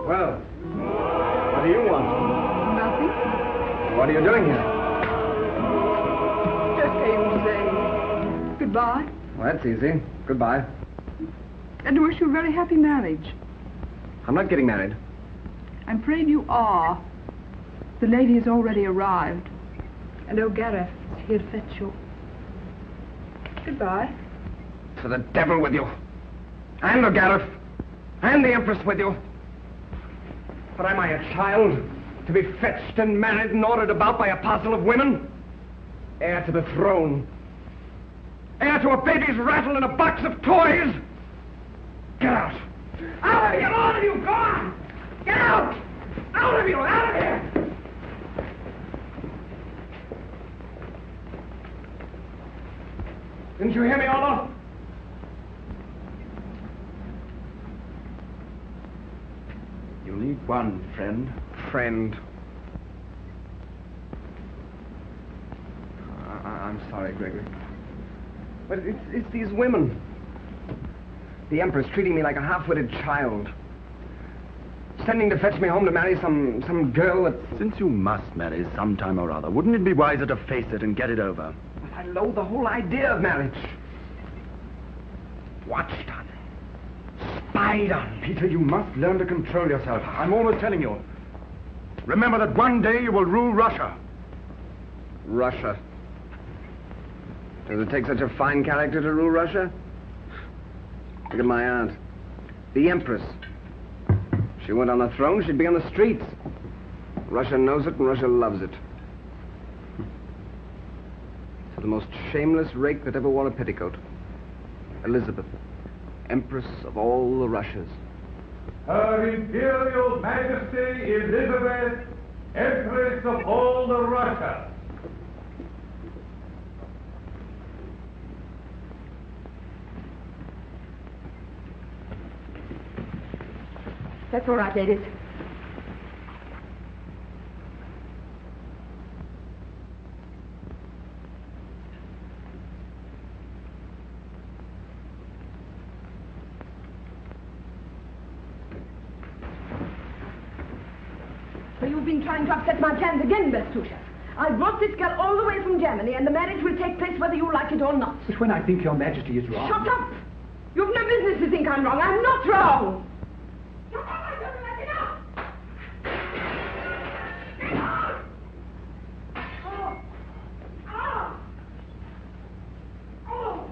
Well, what do you want? Nothing. What are you doing here? Just came to say goodbye. Well, that's easy. Goodbye. And to wish you a very happy marriage. I'm not getting married. I'm afraid you are. The lady has already arrived. And O'Gareth is here to fetch you. Goodbye. To the devil with you. And O'Gareth. And the Empress with you. But am I a child to be fetched and married and ordered about by a parcel of women? Heir to the throne. Heir to a baby's rattle and a box of toys. Get out. Out of here, all of you, go on! Get out! Out of you, out of here! Didn't you hear me, Otto? You need one friend. Friend. I'm sorry, Gregory. But it's these women. The Empress treating me like a half-witted child. Sending to fetch me home to marry some girl that... Since you must marry sometime or other, wouldn't it be wiser to face it and get it over? I loathe the whole idea of marriage. Watched on. Spied on. Peter, you must learn to control yourself. I'm always telling you. Remember that one day you will rule Russia. Russia. Does it take such a fine character to rule Russia? Look at my aunt. The Empress. If she went on the throne, she'd be on the streets. Russia knows it and Russia loves it. So the most shameless rake that ever wore a petticoat. Elizabeth, Empress of all the Russias. Her Imperial Majesty Elizabeth, Empress of all the Russias. That's all right, ladies. So you've been trying to upset my plans again, Bertusha. I brought this girl all the way from Germany, and the marriage will take place whether you like it or not. But when I think your Majesty is wrong... Shut up! You've no business to think I'm wrong. I'm not wrong! Shut up, I don't like it up! Get out! Oh! Oh! Oh!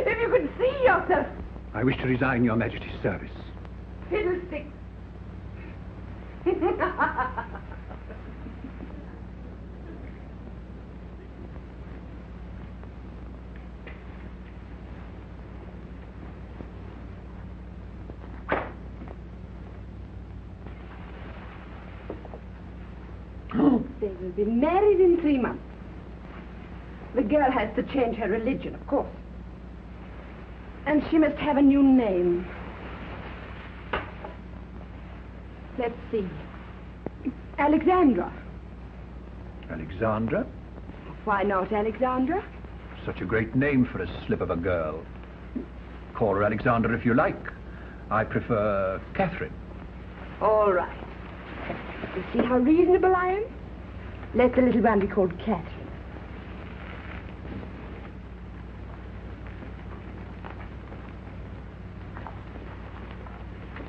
If you could see yourself. I wish to resign your Majesty's service. Fiddlesticks. They will be married in 3 months. The girl has to change her religion, of course. And she must have a new name. Let's see. Alexandra. Alexandra? Why not Alexandra? Such a great name for a slip of a girl. Call her Alexandra if you like. I prefer Catherine. All right. You see how reasonable I am? Let the little one be called Catherine.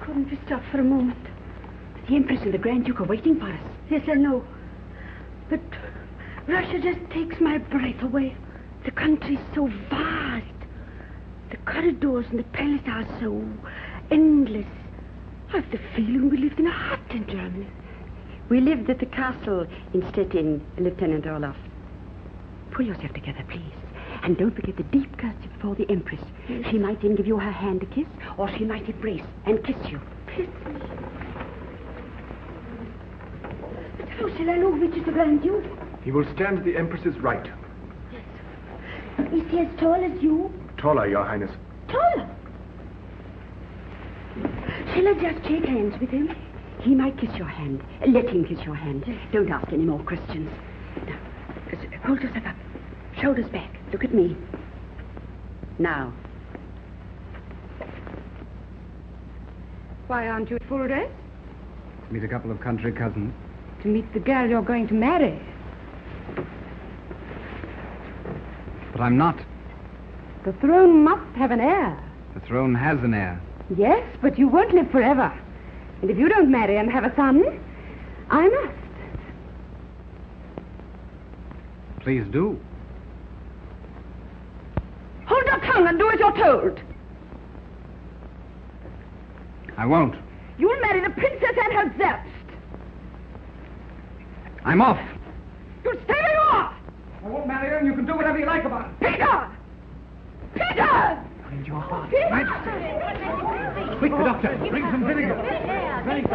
Couldn't we stop for a moment? The Empress and the Grand Duke are waiting for us. Yes, I know. But Russia just takes my breath away. The country's so vast. The corridors and the palaces are so endless. I've the feeling we lived in a hut in Germany. We lived at the castle in Stettin, Lieutenant Olaf. Pull yourself together, please. And don't forget the deep curtsy before the Empress. Yes. She might then give you her hand to kiss, or she might embrace and kiss you. Kiss me? But how shall I know which is the Grand Duke? He will stand at the Empress's right. Yes. Is he as tall as you? Taller, Your Highness. Taller? Shall I just shake hands with him? He might kiss your hand. Let him kiss your hand. Yes. Don't ask any more questions. Now, hold yourself up. Shoulders back. Look at me. Now. Why aren't you at full dress? To meet a couple of country cousins. To meet the girl you're going to marry. But I'm not. The throne must have an heir. The throne has an heir. Yes, but you won't live forever. And if you don't marry and have a son, I must. Please do. Hold your tongue and do as you're told. I won't. You'll marry the princess and her Zerbst. I'm off. You'll stay where you are. I won't marry her, and you can do whatever you like about it. Peter! Peter! Find your heart. Peter! Majesty! Quick, the doctor. Bring some vinegar. Very good.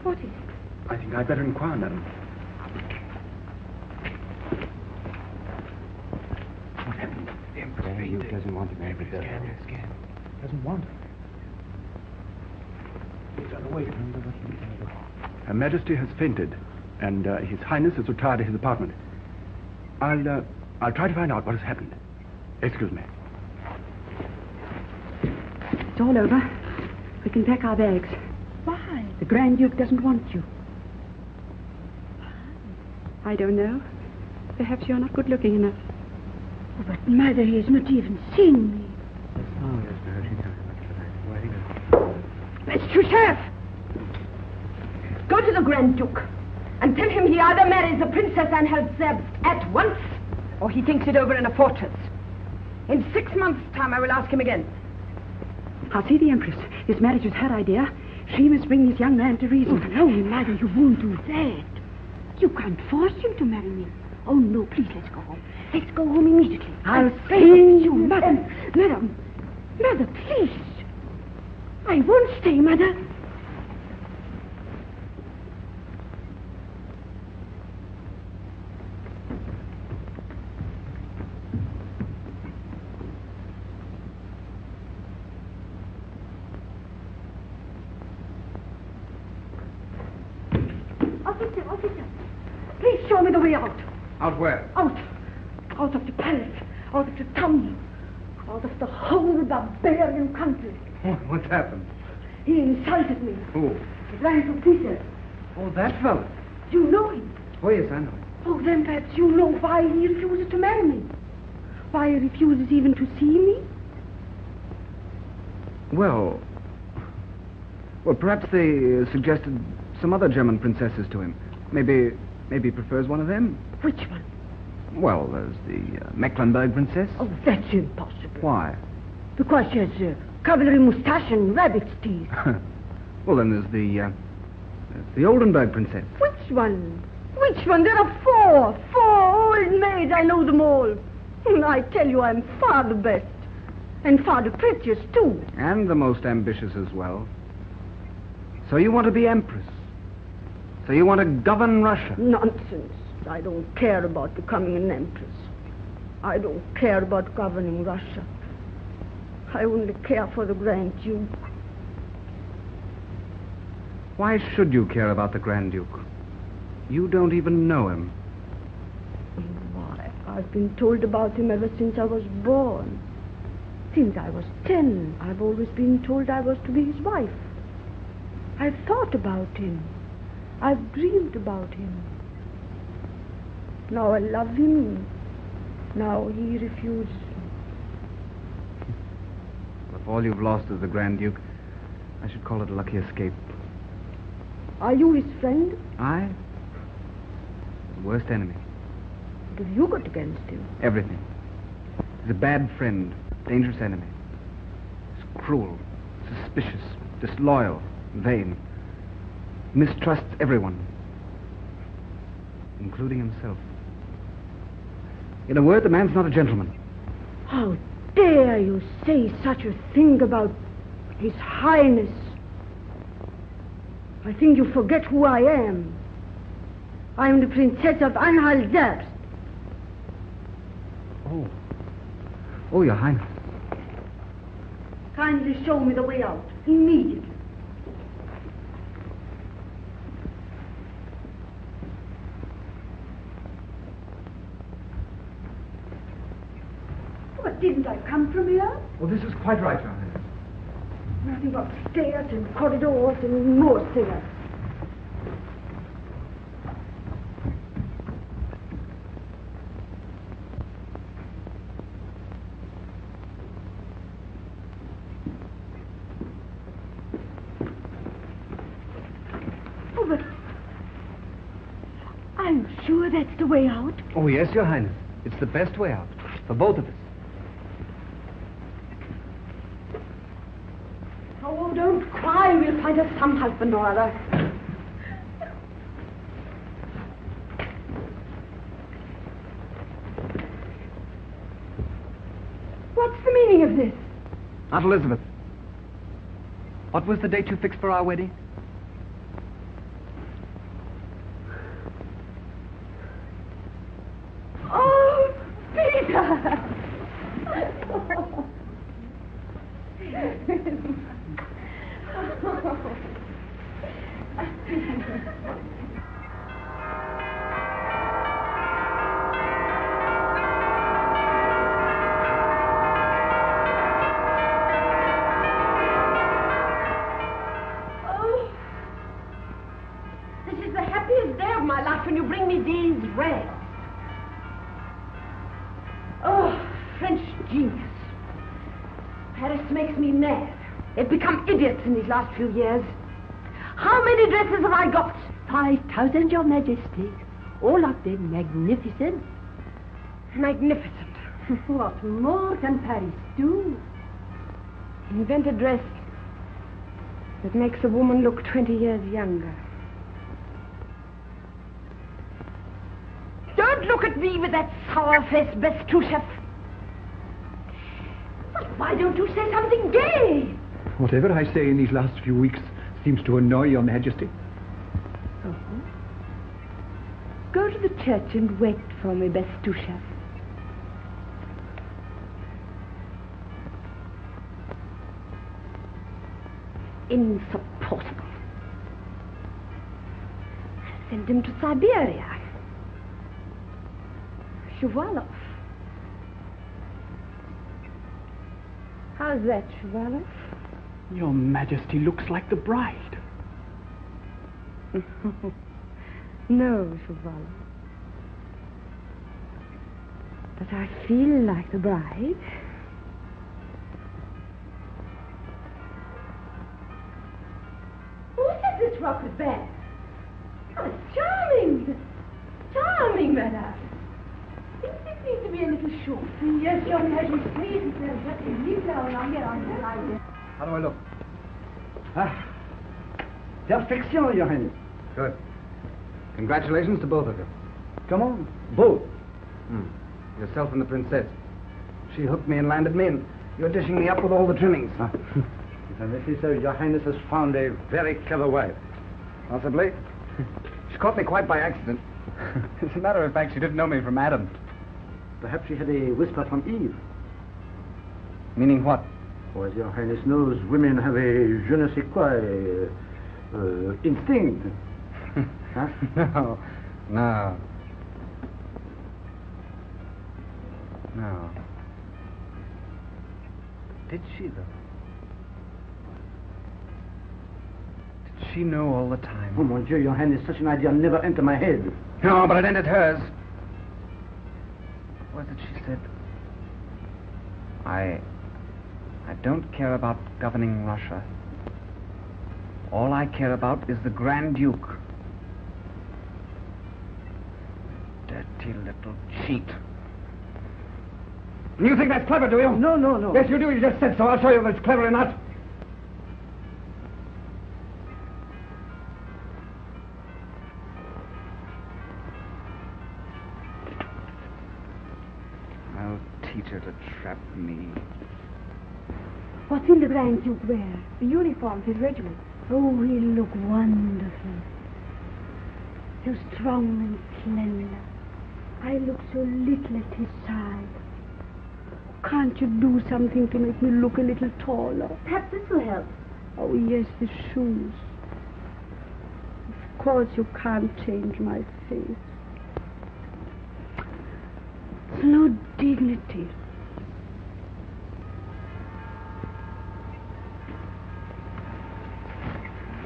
What is it? I think I'd better inquire, madam. What happened? The Empress doesn't want to marry the girl. Doesn't want Her Majesty has fainted, and His Highness has retired to his apartment. I'll try to find out what has happened. Excuse me. It's all over. We can pack our bags. Why? The Grand Duke doesn't want you. I don't know. Perhaps you're not good looking enough. Oh, but Mother, he has not even seen me. Oh, yes, no, she can't. Mr. Sheriff! Go to the Grand Duke and tell him he either marries the princess and her Zerbst at once, or he thinks it over in a fortress. In 6 months' time, I will ask him again. I'll see the Empress. This marriage was her idea. She must bring this young man to reason. Oh, no, Mother, you won't do that. You can't force him to marry me. Oh, no, please, let's go home. Let's go home immediately. I'll see you, Mother. Mother, please. I won't stay, Mother. Officer, please show me the way out. Out where? Out of the palace, out of the town, out of the whole barbarian country. What's happened? He insulted me. Who? The Grand Peter. Oh, that fellow. You know him. Oh, yes, I know him. Oh, then perhaps you know why he refuses to marry me. Why he refuses even to see me. Well, perhaps they suggested some other German princesses to him. Maybe he prefers one of them. Which one? Well, there's the Mecklenburg princess. Oh, that's impossible. Why? Because she has a cavalry moustache and rabbit's teeth. Well, then there's the Oldenburg princess. Which one? Which one? There are four old maids. I know them all. And I tell you, I'm far the best. And far the prettiest, too. And the most ambitious as well. So you want to be empress? So you want to govern Russia? Nonsense. I don't care about becoming an empress. I don't care about governing Russia. I only care for the Grand Duke. Why should you care about the Grand Duke? You don't even know him. Why, I've been told about him ever since I was born. Since I was 10, I've always been told I was to be his wife. I've thought about him. I've dreamed about him. Now I love him. Now he refuses me. Well, if all you've lost is the Grand Duke, I should call it a lucky escape. Are you his friend? I? The worst enemy. What have you got against him? Everything. He's a bad friend, dangerous enemy. He's cruel, suspicious, disloyal, vain. Mistrusts everyone, including himself. In a word, the man's not a gentleman. How dare you say such a thing about His Highness? I think you forget who I am. I am the Princess of Anhalt-Zerbst. Oh, Your Highness. Kindly show me the way out, immediately. But didn't I come from here? Well, this is quite right, Your Highness. Nothing but stairs and corridors and more stairs. Oh, but I'm sure that's the way out. Oh, yes, Your Highness. It's the best way out, for both of us. Oh, don't cry. We'll find us some husband or other. What's the meaning of this? Aunt Elizabeth, what was the date you fixed for our wedding? Oh, Peter! Oh, this is the happiest day of my life when you bring me these rags. Oh, French genius. Paris makes me mad. They've become idiots in these last few years. How many dresses have I got? 5,000, Your Majesty. All of them magnificent. Magnificent. What more can Paris do? Invent a dress that makes a woman look 20 years younger. Don't look at me with that sour-faced Bestuchev. Why don't you say something gay? Whatever I say in these last few weeks seems to annoy Your Majesty. Oh. Go to the church and wait for me, Bestuchev. Insupportable. Send him to Siberia. Shuvalov. How's that, Shuvalov? Your Majesty looks like the bride. No, Shuvalov. But I feel like the bride. Who said this rock was bad? Oh, it's charming. Charming, madame. It needs to be a little short. Yes, Your Majesty. How do I look? Perfection, Your Highness. Good. Congratulations to both of you. Come on, both. Yourself and the princess. She hooked me and landed me, and you're dishing me up with all the trimmings. If I may say so, Your Highness has found a very clever wife. Possibly. She caught me quite by accident. As a matter of fact, she didn't know me from Adam. Perhaps she had a whisper from Eve. Meaning what? Or as Your Highness knows, women have a je ne sais quoi, instinct. Huh? No. No. No. Did she, though? Did she know all the time? Oh, mon Dieu, Your Highness, such an idea never entered my head. No, but it entered hers. What was it she said? I don't care about governing Russia. All I care about is the Grand Duke. Dirty little cheat. You think that's clever, do you? No, no, no. Yes, you do. You just said so. I'll show you if it's clever or not. I'll teach her to trap me. What will the Grand Duke wear? The uniform of his regiment. Oh, he'll look wonderful. So strong and slender. I look so little at his side. Can't you do something to make me look a little taller? Perhaps this will help. Oh, yes, the shoes. Of course you can't change my face. There's no dignity.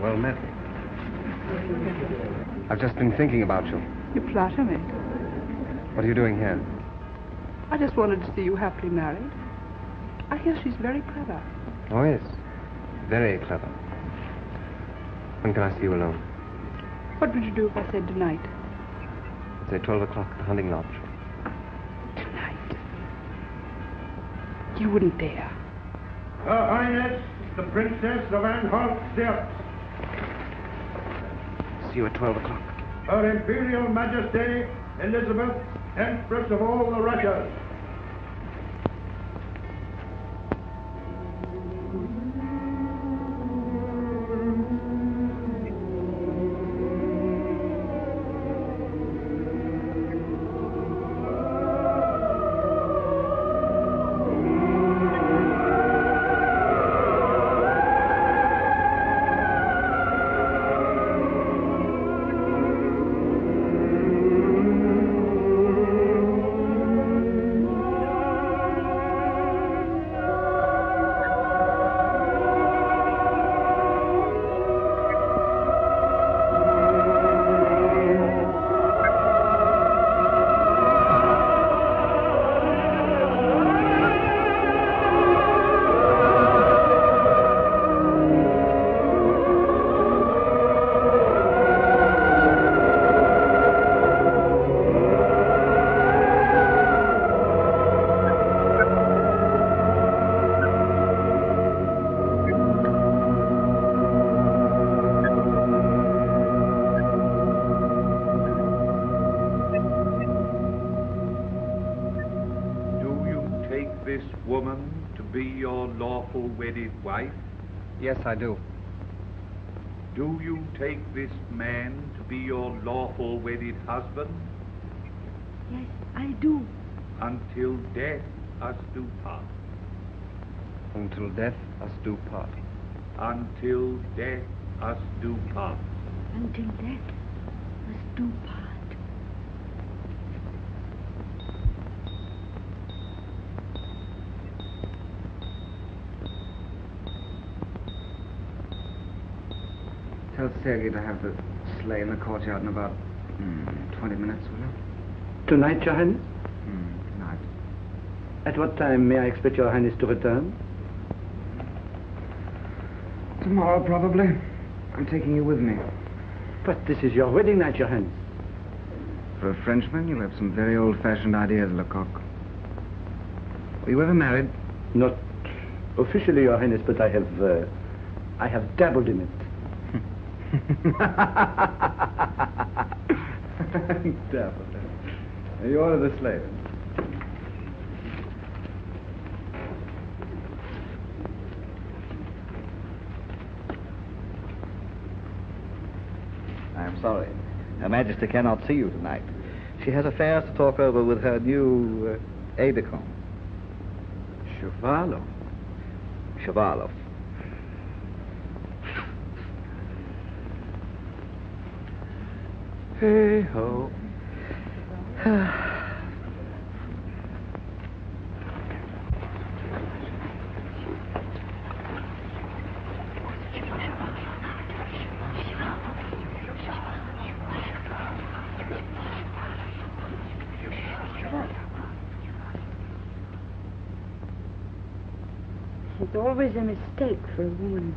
Well met. I've just been thinking about you. You flatter me. What are you doing here? I just wanted to see you happily married. I hear she's very clever. Oh, yes. Very clever. When can I see you alone? What would you do if I said tonight? I'd say 12 o'clock at the hunting lodge. Tonight? You wouldn't dare. Her Highness, the Princess of Anhalt-Zerbst. See you at 12 o'clock. Her Imperial Majesty, Elizabeth, Empress of all the Russias. Wife? Yes, I do. Do you take this man to be your lawful wedded husband? Yes, I do. Until death us do part. Until death us do part. Until death us do part. Until death us do part. Tell Sergei to have the sleigh in the courtyard in about 20 minutes, will you? Tonight, Your Highness? Tonight. At what time may I expect Your Highness to return? Tomorrow, probably. I'm taking you with me. But this is your wedding night, Your Highness. For a Frenchman, you have some very old-fashioned ideas, Lecoq. Were you ever married? Not officially, Your Highness, but I have dabbled in it. Dabbled. You order the sleigh. I am sorry. Her Majesty cannot see you tonight. She has affairs to talk over with her new aide-de-camp. Shavalov. Hey ho. It's always a mistake for a woman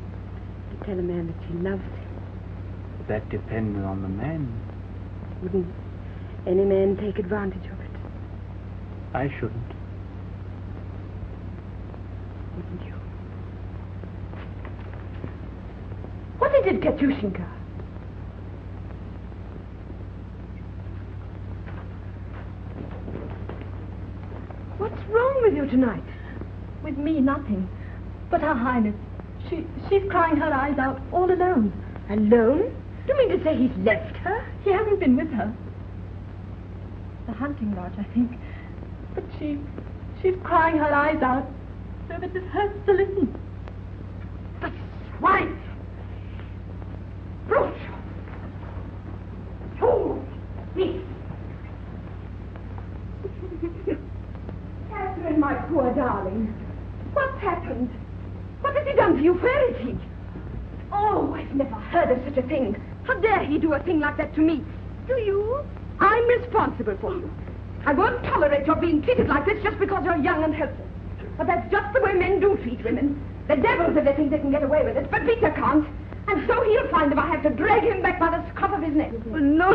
to tell a man that she loves him? That depends on the man. Wouldn't any man take advantage of it? I shouldn't. Wouldn't you? What is it, Katyushinka? What's wrong with you tonight? With me, nothing. But Her Highness, she's crying her eyes out all alone. Alone? Do you mean to say he's left her? He hasn't been with her. The hunting lodge, I think. But she's crying her eyes out so that it hurts to listen. The swine! Brute! Fool! Thief! Catherine, my poor darling. What's happened? What has he done to you? Where is he? Oh, I've never heard of such a thing. How dare he do a thing like that to me? Do you? I'm responsible for you. I won't tolerate your being treated like this just because you're young and helpless. But that's just the way men do treat women. The devils if they think they can get away with it, but Peter can't. And so he'll find if I have to drag him back by the scruff of his neck. No.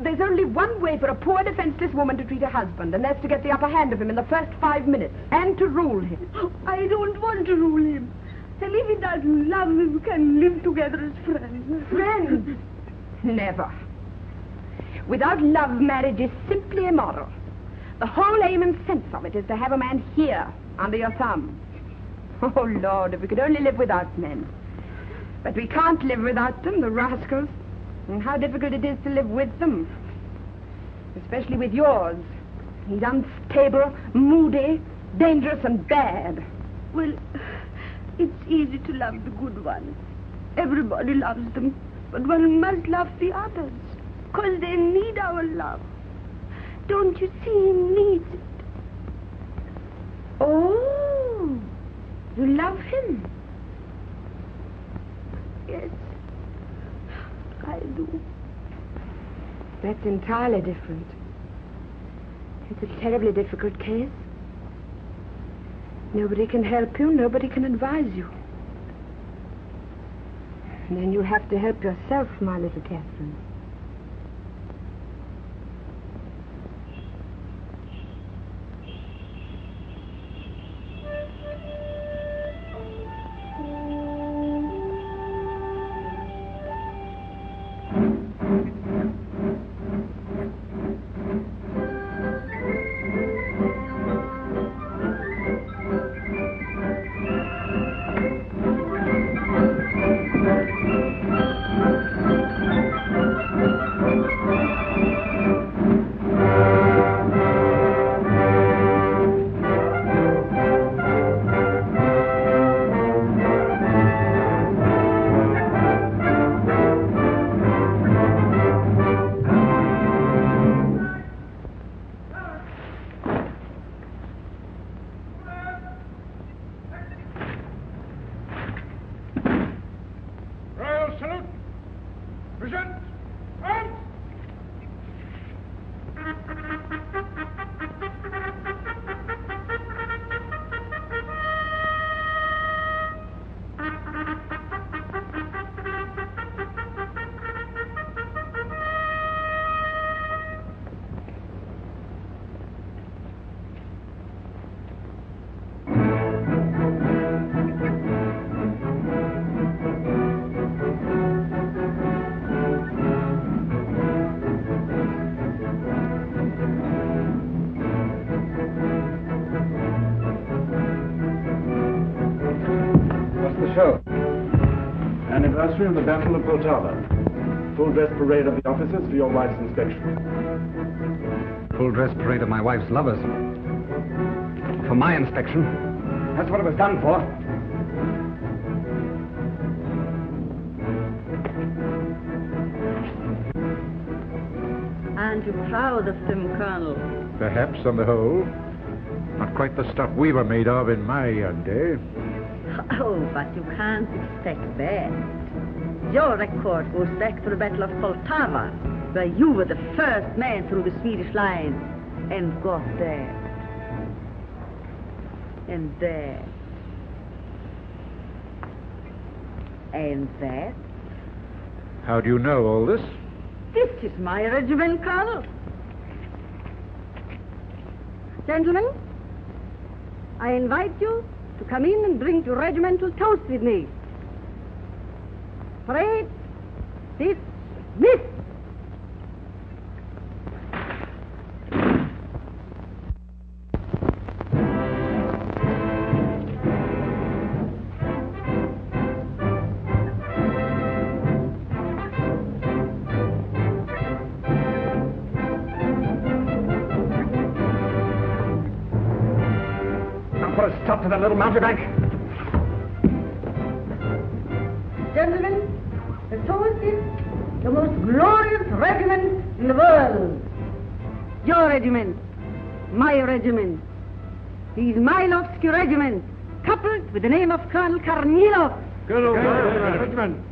There's only one way for a poor, defenseless woman to treat her husband, and that's to get the upper hand of him in the first 5 minutes, and to rule him. I don't want to rule him. And if he doesn't love me, we can live together as friends. Friends? Never. Without love, marriage is simply immoral. The whole aim and sense of it is to have a man here, under your thumb. Oh, Lord, if we could only live without men. But we can't live without them, the rascals. And how difficult it is to live with them. Especially with yours. He's unstable, moody, dangerous and bad. Well, it's easy to love the good ones. Everybody loves them. But one must love the others. Because they need our love. Don't you see he needs it? Oh, you love him? Yes, I do. That's entirely different. It's a terribly difficult case. Nobody can help you, nobody can advise you. And then you have to help yourself, my little Catherine. Anniversary of the Battle of Poltava. Full dress parade of the officers for your wife's inspection. Full dress parade of my wife's lovers. For my inspection. That's what it was done for. Aren't you proud of them, Colonel? Perhaps, on the whole. Not quite the stuff we were made of in my young day. Oh, but you can't expect that. Your record goes back to the Battle of Poltava, where you were the first man through the Swedish line and got there. And there. And that? How do you know all this? This is my regiment, Colonel. Gentlemen, I invite you to come in and drink your regimental toast with me. Parade dismissed. Put a stop to that little mountebank. Gentlemen, the toast is the most glorious regiment in the world. Your regiment, my regiment. The Izmailovsky regiment, coupled with the name of Colonel Kornilov. Colonel regiment.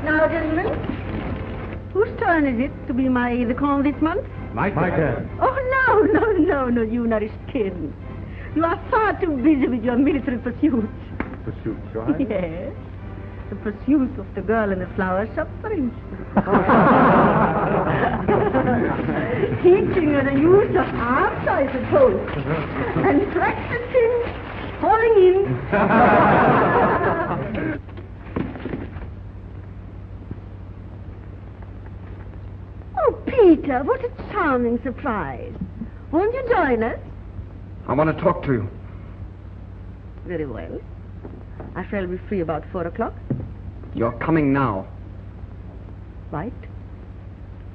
Now, gentlemen, whose turn is it to be my aide-de-camp this month? My turn. Oh, no, you nourished kid. You are far too busy with your military pursuits. Pursuit, Your Highness? Yes. The pursuit of the girl in the flower shop, for instance. Teaching her the use of arms, I suppose. And practicing falling in. Oh, Peter, what a charming surprise. Won't you join us? I want to talk to you. Very well. I shall be free about 4 o'clock. You're coming now. Right.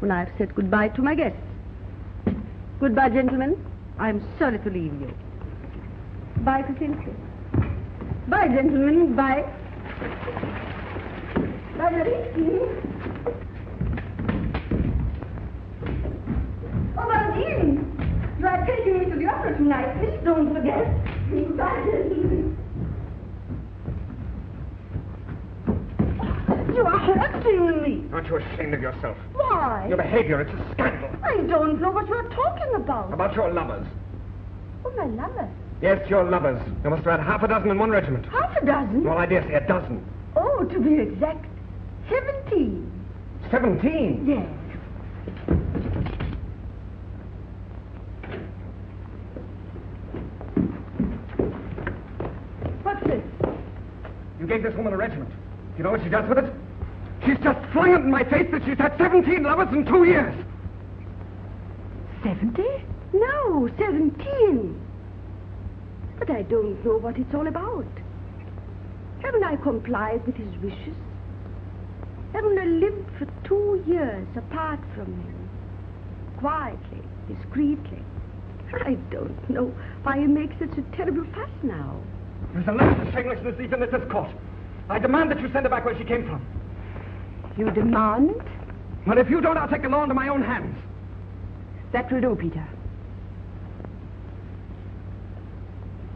When I've said goodbye to my guests. Goodbye, gentlemen. I'm sorry to leave you. Bye, Kaczynski. Bye, gentlemen. Bye. Bye, Marlene. Oh, Marlene, you are taking me to the opera tonight. Please don't forget. Bye, gentlemen. You are hurting me. Aren't you ashamed of yourself? Why? Your behavior, it's a scandal. I don't know what you're talking about. About your lovers. Oh, my lover. Yes, your lovers. You must have had half a dozen in one regiment. Half a dozen? Well, I dare say a dozen. Oh, to be exact, 17. 17? Yes. What's this? You gave this woman a regiment. You know what she does with it? She's just flung it in my face that she's had 17 lovers in 2 years. 70? No, 17. But I don't know what it's all about. Haven't I complied with his wishes? Haven't I lived for 2 years apart from him? Quietly, discreetly. I don't know why he makes such a terrible fuss now. There's a lot of shamelessness even at this court. I demand that you send her back where she came from. You demand? Well, if you don't, I'll take the law into my own hands. That will do, Peter.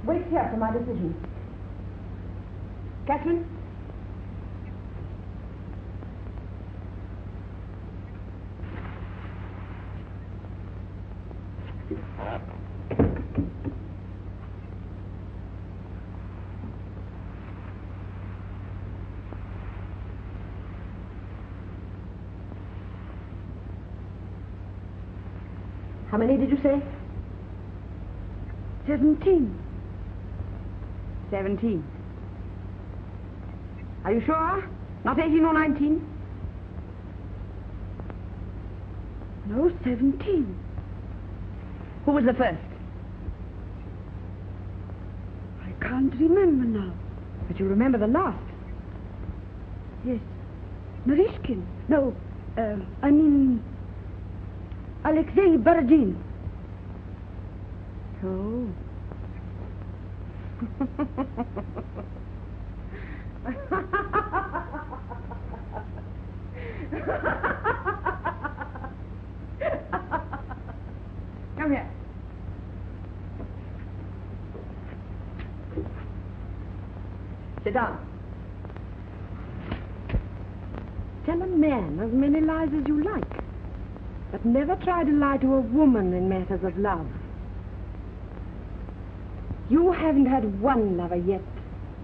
Wait here for my decision. Catherine? How many did you say? 17. 17. Are you sure? Not 18 or 19? No, 17. Who was the first? I can't remember now. But you remember the last. Yes. Narishkin. No, I mean... Alexei Borodin. Oh. Come here. Sit down. Tell a man as many lies as you like, but never try to lie to a woman in matters of love. You haven't had one lover yet,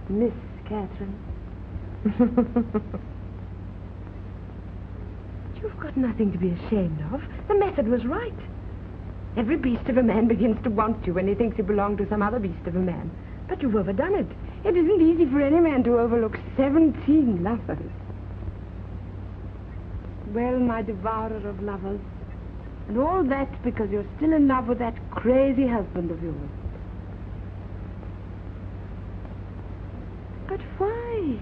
Miss Catherine. You've got nothing to be ashamed of. The method was right. Every beast of a man begins to want you when he thinks you belong to some other beast of a man. But you've overdone it. It isn't easy for any man to overlook 17 lovers. Well, my devourer of lovers, and all that because you're still in love with that crazy husband of yours. But why?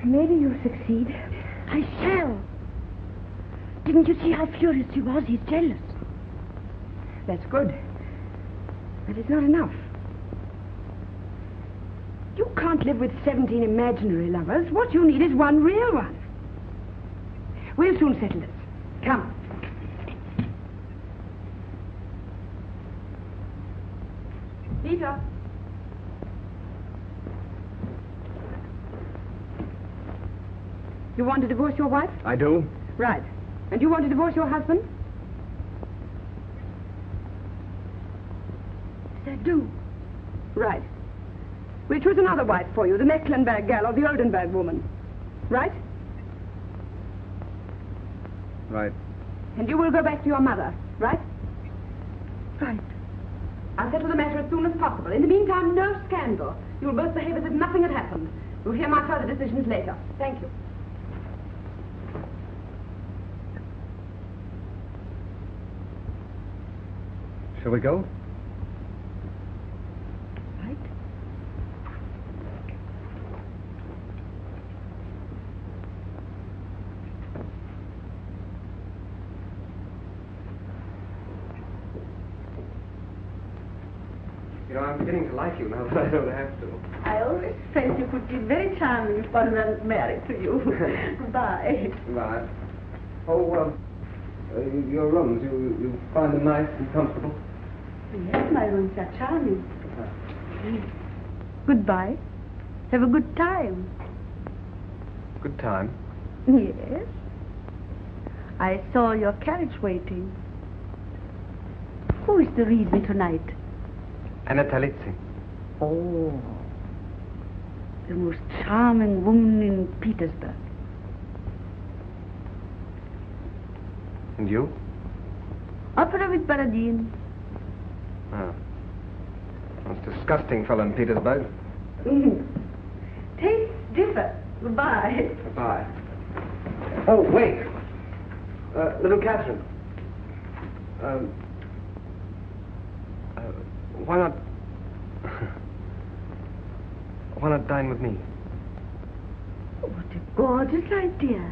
Maybe you'll succeed. I shall. Didn't you see how furious he was? He's jealous. That's good. But it's not enough. You can't live with 17 imaginary lovers. What you need is one real one. We'll soon settle this. Come. Peter. You want to divorce your wife? I do. Right. And you want to divorce your husband? I do. Right. We'll choose another wife for you, the Mecklenburg gal or the Oldenburg woman. Right? Right. And you will go back to your mother, right? Right. I'll settle the matter as soon as possible. In the meantime, no scandal. You'll both behave as if nothing had happened. You'll hear my further decisions later. Thank you. Shall we go? Right. You know, I'm beginning to like you now that I don't have to. I always felt you could be very charming if one were married to you. Goodbye. Right. Oh, your rooms, you find them nice and comfortable? Yes, my rooms are charming. Goodbye. Have a good time. Good time. Yes. I saw your carriage waiting. Who is to read me tonight? Anna Talizzi. Oh, the most charming woman in Petersburg. And you? Opera with Baradine. Oh. Most disgusting fellow in Petersburg. Tastes differ. Goodbye. Goodbye. Oh, wait. Little Catherine. Why not... Why not dine with me? What a gorgeous idea.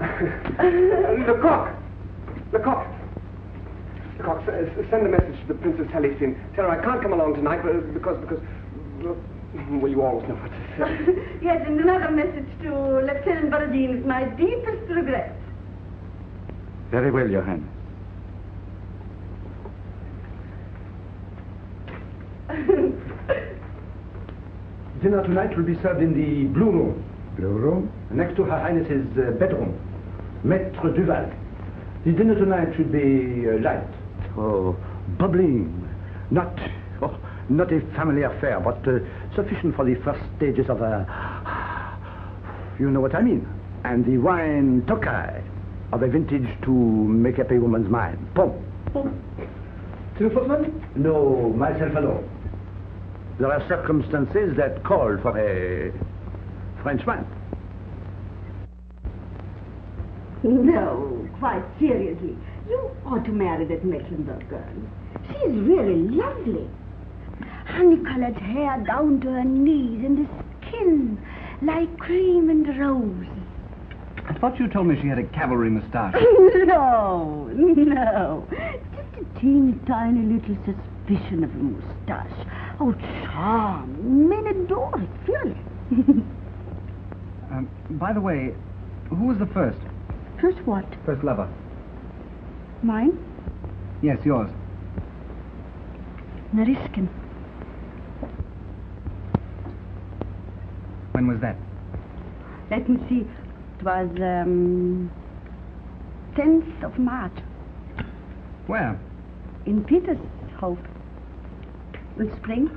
Lecoq! Lecoq! Lecoq, send a message to the Princess Helene. Tell her I can't come along tonight because... Well, you always know what to say. Yes, and another message to Lieutenant Baradine is my deepest regret. Very well, Your Highness. Dinner tonight will be served in the Blue Room. Blue Room? Next to Her Highness's bedroom. Maître Duval. The dinner tonight should be light. Oh, bubbling. Not a family affair, but sufficient for the first stages of a... You know what I mean. And the wine Tokai of a vintage to make up a woman's mind. Pom. To the footman? No, myself alone. There are circumstances that call for a Frenchman. No, quite seriously. You ought to marry that Mecklenburg girl. She's really lovely. Honey-colored hair down to her knees and the skin like cream and rose. I thought you told me she had a cavalry moustache. No. Just a teeny tiny little suspicion of a moustache. Oh, charm. Men adore it, really. By the way, who was the first? First what? First lover. Mine? Yes, yours. Nariskin. When was that? Let me see. It was 10th of March. Where? In Petershof. In spring.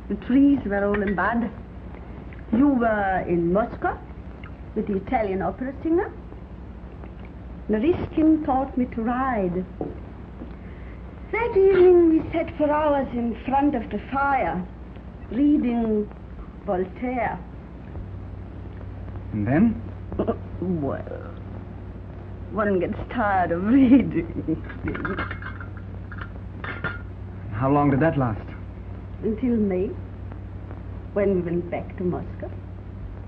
The trees were all in bud. You were in Moscow with the Italian opera singer. Nariskin taught me to ride. That evening we sat for hours in front of the fire, reading Voltaire. And then? Well, one gets tired of reading. How long did that last? Until May, when we went back to Moscow.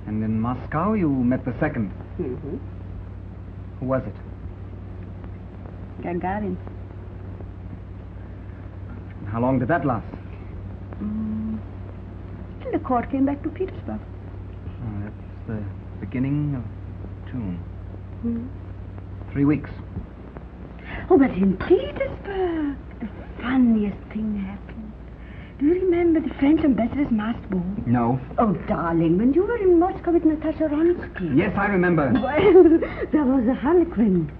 And in Moscow you met the second. Mm-hmm. Who was it? Gagarin. How long did that last? Till the court came back to Petersburg. Oh, that's the beginning of June. Hmm. 3 weeks. Oh, but in Petersburg, the funniest thing happened. Do you remember the French ambassador's masked ball? No. Oh, darling, when you were in Moscow with Natasha Ronsky. Yes, I remember. Well, there was a harlequin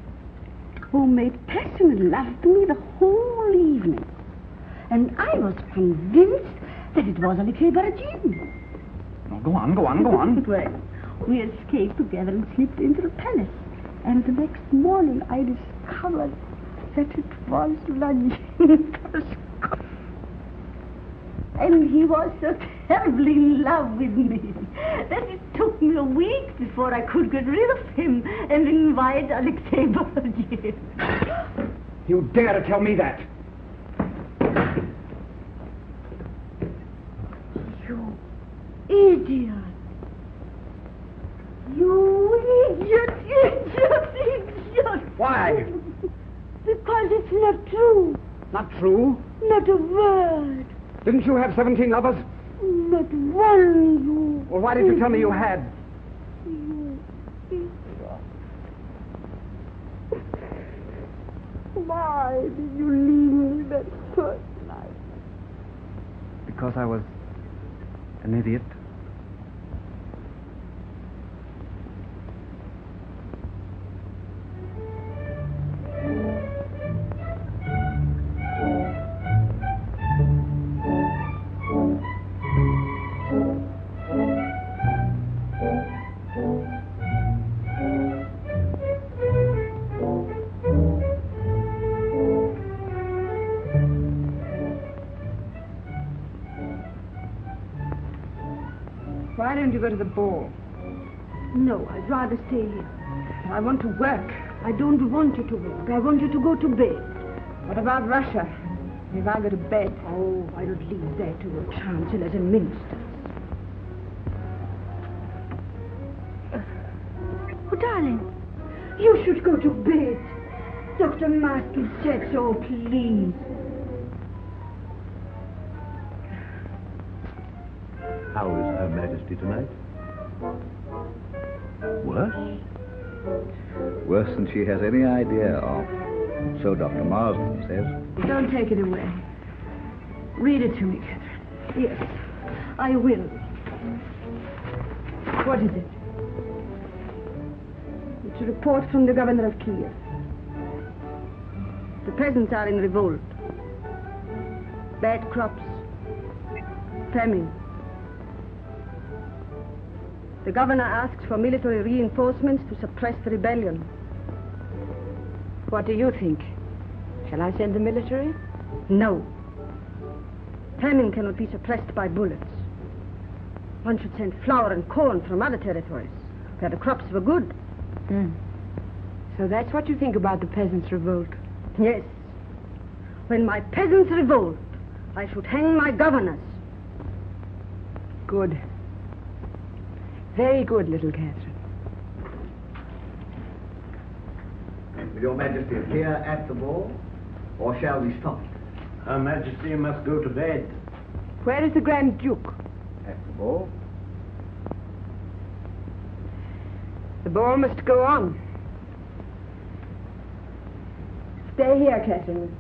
who made passionate love to me the whole evening. And I was convinced that it was Alexei Barajin. Oh, go on. Well, we escaped together and slipped into the palace. And the next morning I discovered that it was Vladimir. And he was so terribly in love with me that it took me a week before I could get rid of him and invite Alexei Barajin. You dare to tell me that? You idiot. You idiot. Why? Because it's not true. Not true? Not a word. Didn't you have 17 lovers? Not one, you. Well, why did you tell me you had? You idiot. Why did you leave me that first night? Because I was an idiot. Why don't you go to the ball? No, I'd rather stay here. I want to work. I don't want you to work. I want you to go to bed. What about Russia? If I go to bed. Oh, I don't leave that to your chancellors and ministers. Oh, darling, you should go to bed. Dr. Maskell said so, please. How is Her Majesty tonight? Worse? Worse than she has any idea of. So Dr. Marsden says. Don't take it away. Read it to me, Catherine. Yes, I will. What is it? It's a report from the governor of Kiev. The peasants are in revolt. Bad crops. Famine. The governor asks for military reinforcements to suppress the rebellion. What do you think? Shall I send the military? No. Famine cannot be suppressed by bullets. One should send flour and corn from other territories, where the crops were good. So that's what you think about the peasants' revolt? Yes. When my peasants revolt, I should hang my governors. Good. Very good, little Catherine. Will Your Majesty appear at the ball, or shall we stop it? Her Majesty must go to bed. Where is the Grand Duke? At the ball? The ball must go on. Stay here, Catherine.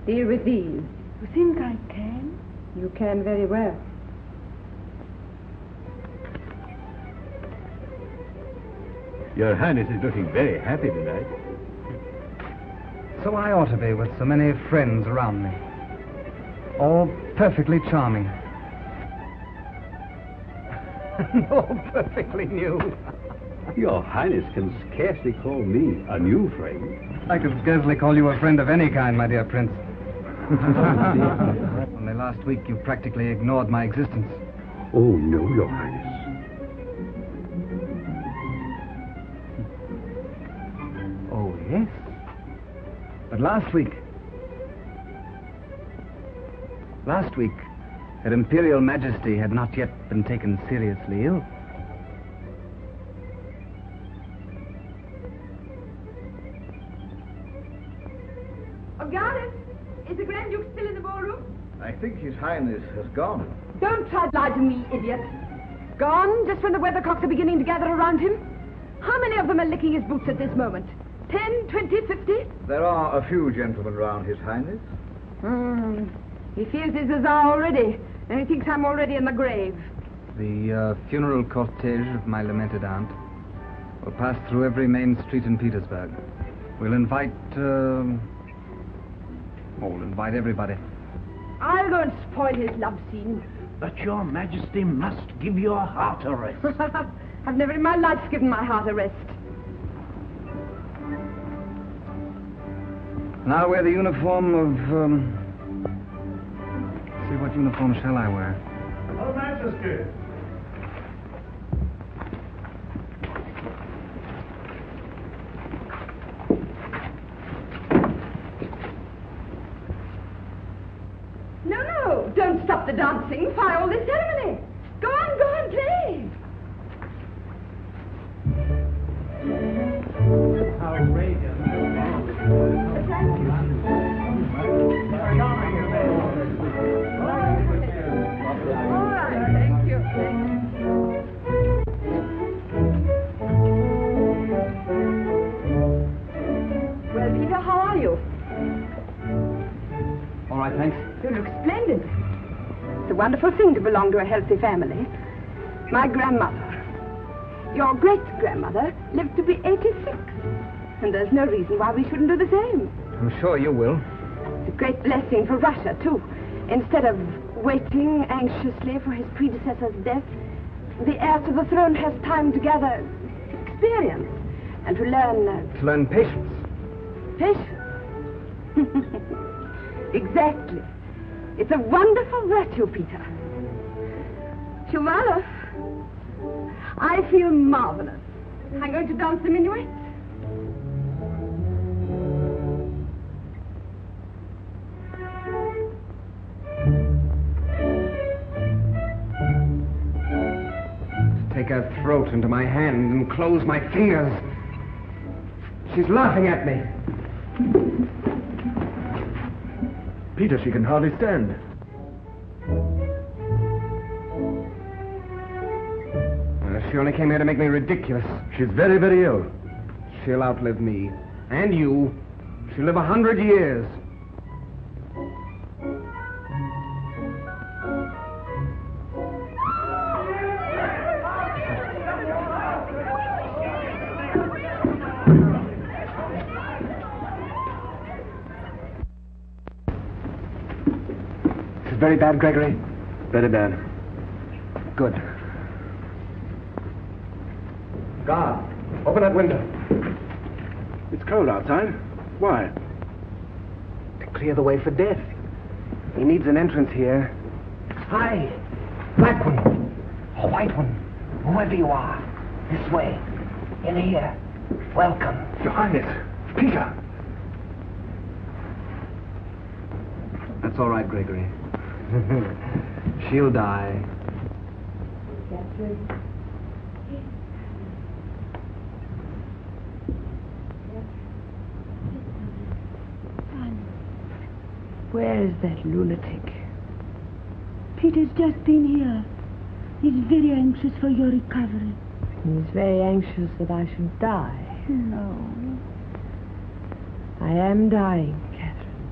Deal with these. You think I can? You can very well. Your Highness is looking very happy tonight. So I ought to be with so many friends around me. All perfectly charming. All perfectly new. Your Highness can scarcely call me a new friend. I could scarcely call you a friend of any kind, my dear Prince. Only last week you practically ignored my existence. Oh, no, Your Highness. Oh, yes. But last week, Her Imperial Majesty had not yet been taken seriously ill. Gareth, is the Grand Duke still in the ballroom? I think His Highness has gone. Don't try to lie to me, idiot. Gone just when the weathercocks are beginning to gather around him? How many of them are licking his boots at this moment? 10, 20, 50? There are a few gentlemen round, His Highness. He feels his Tsar already, and he thinks I'm already in the grave. The funeral cortege of my lamented aunt will pass through every main street in Petersburg. We'll invite everybody. I'll go and spoil his love scene. But Your Majesty must give your heart a rest. I've never in my life given my heart a rest. Now wear the uniform of, see, what uniform shall I wear? Your Majesty. No, don't stop the dancing. Fire all this ceremony. Go on, play. How radiant. All right, thank you. Well, Peter, how are you? All right, thanks. You look splendid. It's a wonderful thing to belong to a healthy family. My grandmother, your great-grandmother, lived to be 86. And there's no reason why we shouldn't do the same. I'm sure you will. It's a great blessing for Russia, too. Instead of waiting anxiously for his predecessor's death, the heir to the throne has time to gather experience and to learn... To learn patience. Patience. Exactly. It's a wonderful virtue, Peter. Shumalov, I feel marvelous. I'm going to dance the minuet. Take her throat into my hand and close my fingers. She's laughing at me. Peter, she can hardly stand. She only came here to make me ridiculous. She's very, very ill. She'll outlive me. And you. She'll live 100 years. This is very bad, Gregory. Very bad. Good. Guard, open that window. It's cold outside. Why? To clear the way for death. He needs an entrance here. Hi. Black one. A white one. Whoever you are. This way. In here. Welcome. Your Highness. Peter. That's all right, Gregory. She'll die. Catherine. Where is that lunatic? Peter's just been here. He's very anxious for your recovery. He's very anxious that I should die. No. I am dying, Catherine.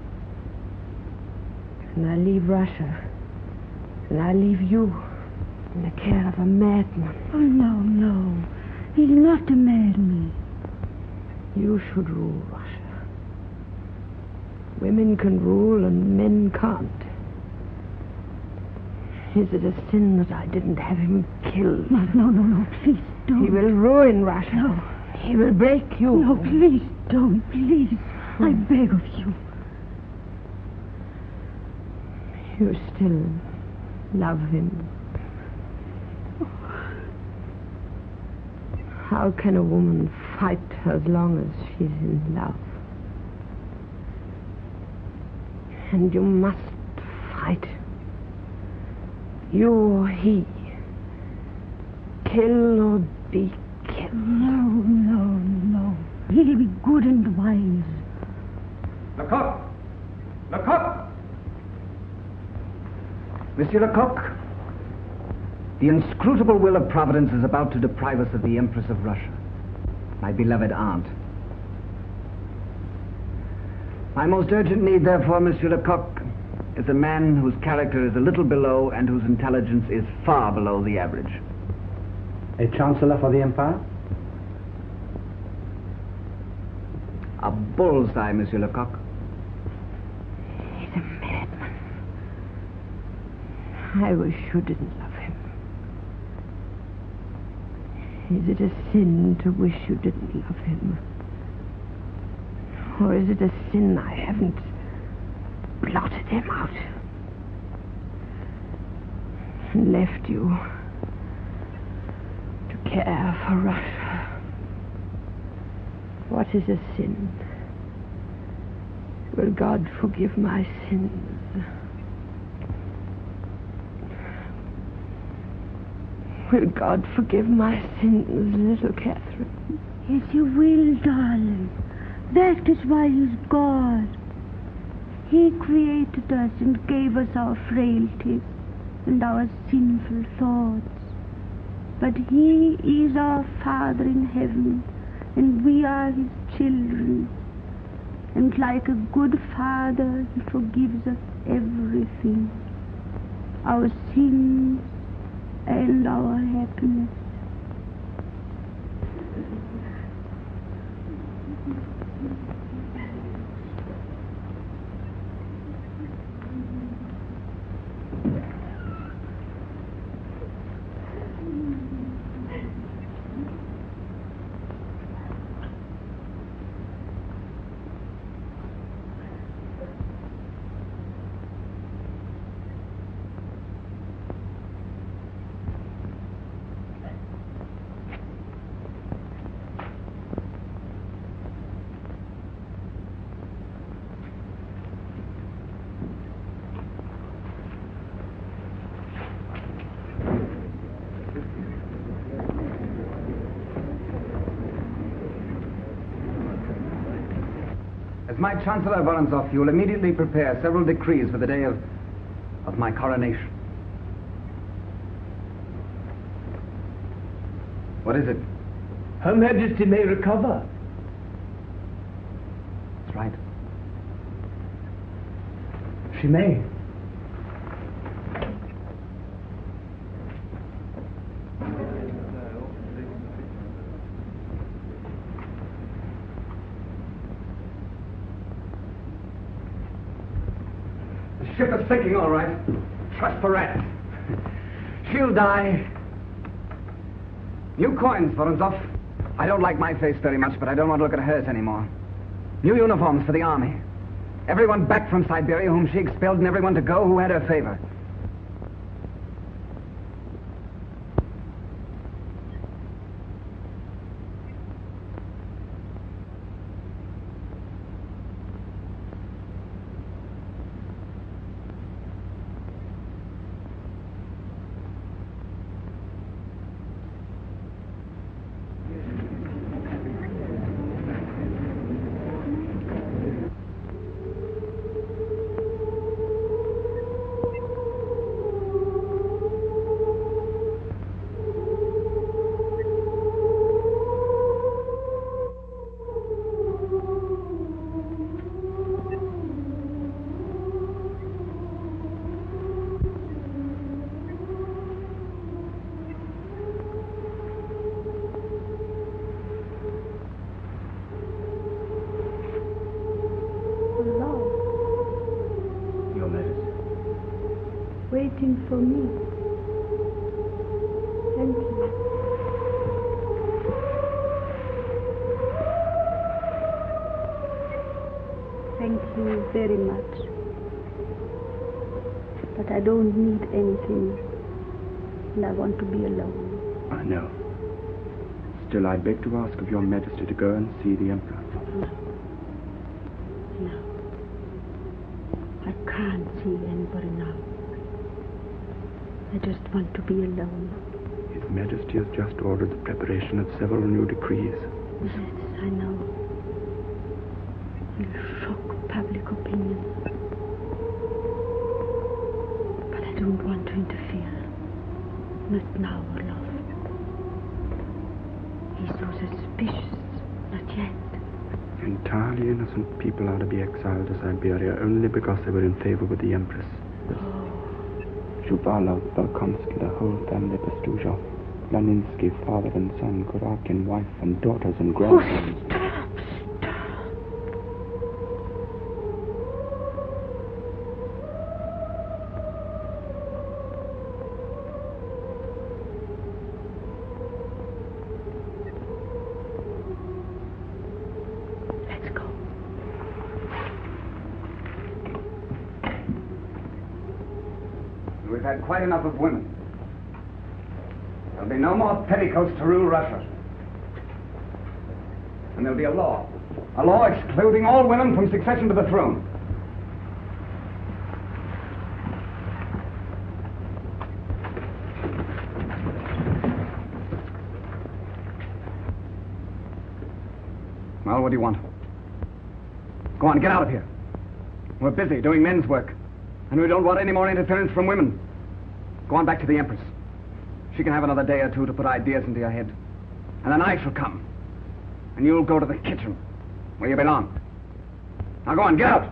And I leave Russia. And I leave you in the care of a madman. Oh, no. He's not a man. You should rule Russia. Women can rule and men can't. Is it a sin that I didn't have him killed? No, please don't. He will ruin Russia. No. He will break you. No, please don't, please. I beg of you. You still love him. How can a woman fight as long as she's in love? And you must fight. You or he. Kill or be killed. No. He'll be good and wise. Lecoq! Lecoq! Monsieur Lecoq, the inscrutable will of Providence is about to deprive us of the Empress of Russia, my beloved aunt. My most urgent need, therefore, Monsieur Lecoq, is a man whose character is a little below and whose intelligence is far below the average. A chancellor for the empire? A bullseye, Monsieur Lecoq. He's a madman. I wish you didn't love him. Is it a sin to wish you didn't love him? Or is it a sin I haven't blotted him out and left you to care for Russia? What is a sin? Will God forgive my sins? Will God forgive my sins, little Catherine? Yes, you will, darling. That is why he's God. He created us and gave us our frailties and our sinful thoughts. But he is our Father in heaven, and we are his children. And like a good father, he forgives us everything. Our sins and our happiness. As my Chancellor Vorontsov, you will immediately prepare several decrees for the day of my coronation. What is it? Her Majesty may recover. That's right. She may. The ship is sinking, all right. Trust the rats. She'll die. New coins, Vorontsov. I don't like my face very much, but I don't want to look at hers anymore. New uniforms for the army. Everyone back from Siberia whom she expelled, and everyone to go who had her favor. waiting for me. Thank you. Thank you very much. But I don't need anything. And I want to be alone. I know. Still, I beg to ask of your Majesty to go and see the Emperor. No. I can't see anybody now. I just want to be alone. His Majesty has just ordered the preparation of several new decrees. Yes, I know. Will shock public opinion. But I don't want to interfere. Not now, Orlov. He's so suspicious. Not yet. Entirely innocent people are to be exiled to Siberia only because they were in favor with the Empress. Zhuvalov, Volkonsky, the whole family Bestuzhov, Laninsky, father and son, Kurakin, wife and daughters and grandsons. We've had quite enough of women. There'll be no more petticoats to rule Russia. And there'll be a law excluding all women from succession to the throne. Well, what do you want? Go on, get out of here. We're busy doing men's work. And we don't want any more interference from women. Go on back to the Empress. She can have another day or two to put ideas into your head. And then I shall come. And you'll go to the kitchen, where you belong. Now go on, get out!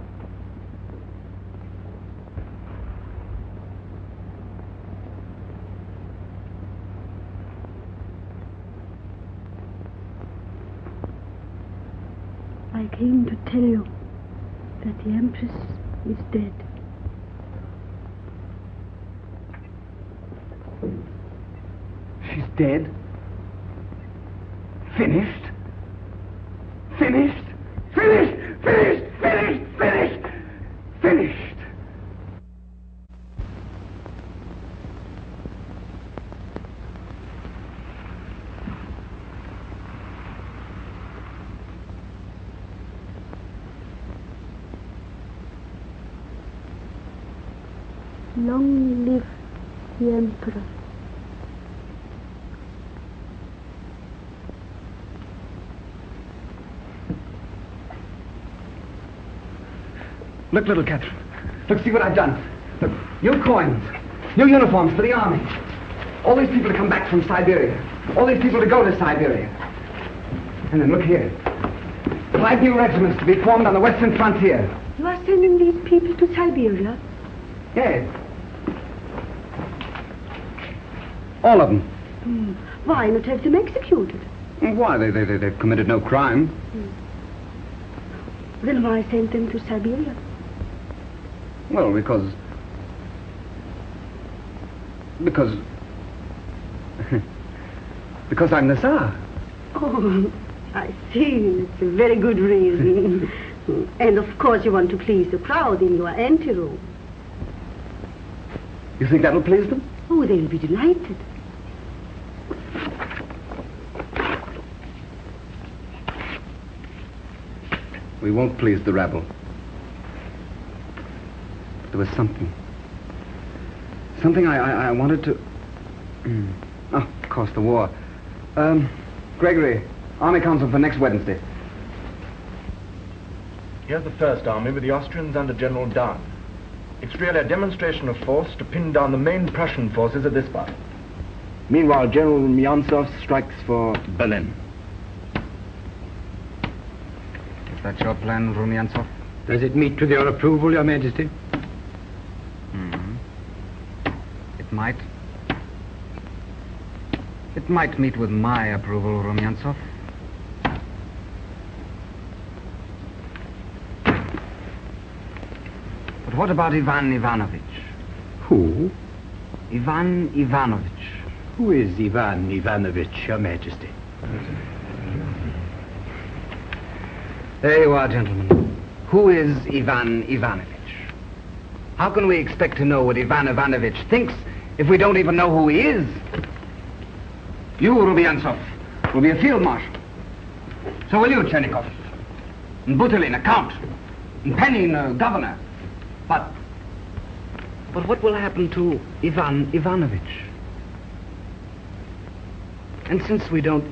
I came to tell you that the Empress is dead. She's dead? Finished? Finished? Finished! Finished! Finished! Finished! Finished! Long live the Emperor. Look, little Catherine. Look, see what I've done. Look, new coins, new uniforms for the army. All these people to come back from Siberia. All these people to go to Siberia. And then look here. 5 new regiments to be formed on the western frontier. You are sending these people to Siberia? Yes. All of them. Why not have them executed? Why? They've committed no crime. Then why send them to Siberia? Well, because I'm the Tsar. Oh, I see. It's a very good reason. And of course you want to please the crowd in your anteroom. You think that'll please them? Oh, they'll be delighted. We won't please the rabble. There was something I wanted to... Oh, of course, the war. Gregory, Army Council for next Wednesday. Here's the First Army with the Austrians under General Daun. It's really a demonstration of force to pin down the main Prussian forces at this part. Meanwhile, General Rumyantsov strikes for Berlin. Is that your plan, Rumyantsov? Does it meet with your approval, Your Majesty? It might. It might meet with my approval, Rumyantsov. But what about Ivan Ivanovich? Who? Ivan Ivanovich. Who is Ivan Ivanovich, Your Majesty? There you are, gentlemen. Who is Ivan Ivanovich? How can we expect to know what Ivan Ivanovich thinks if we don't even know who he is? You, Rubiantsov, will be a field marshal. So will you, Chernikov. And Butelin, a count. And Penin, a governor. But what will happen to Ivan Ivanovich? And since we don't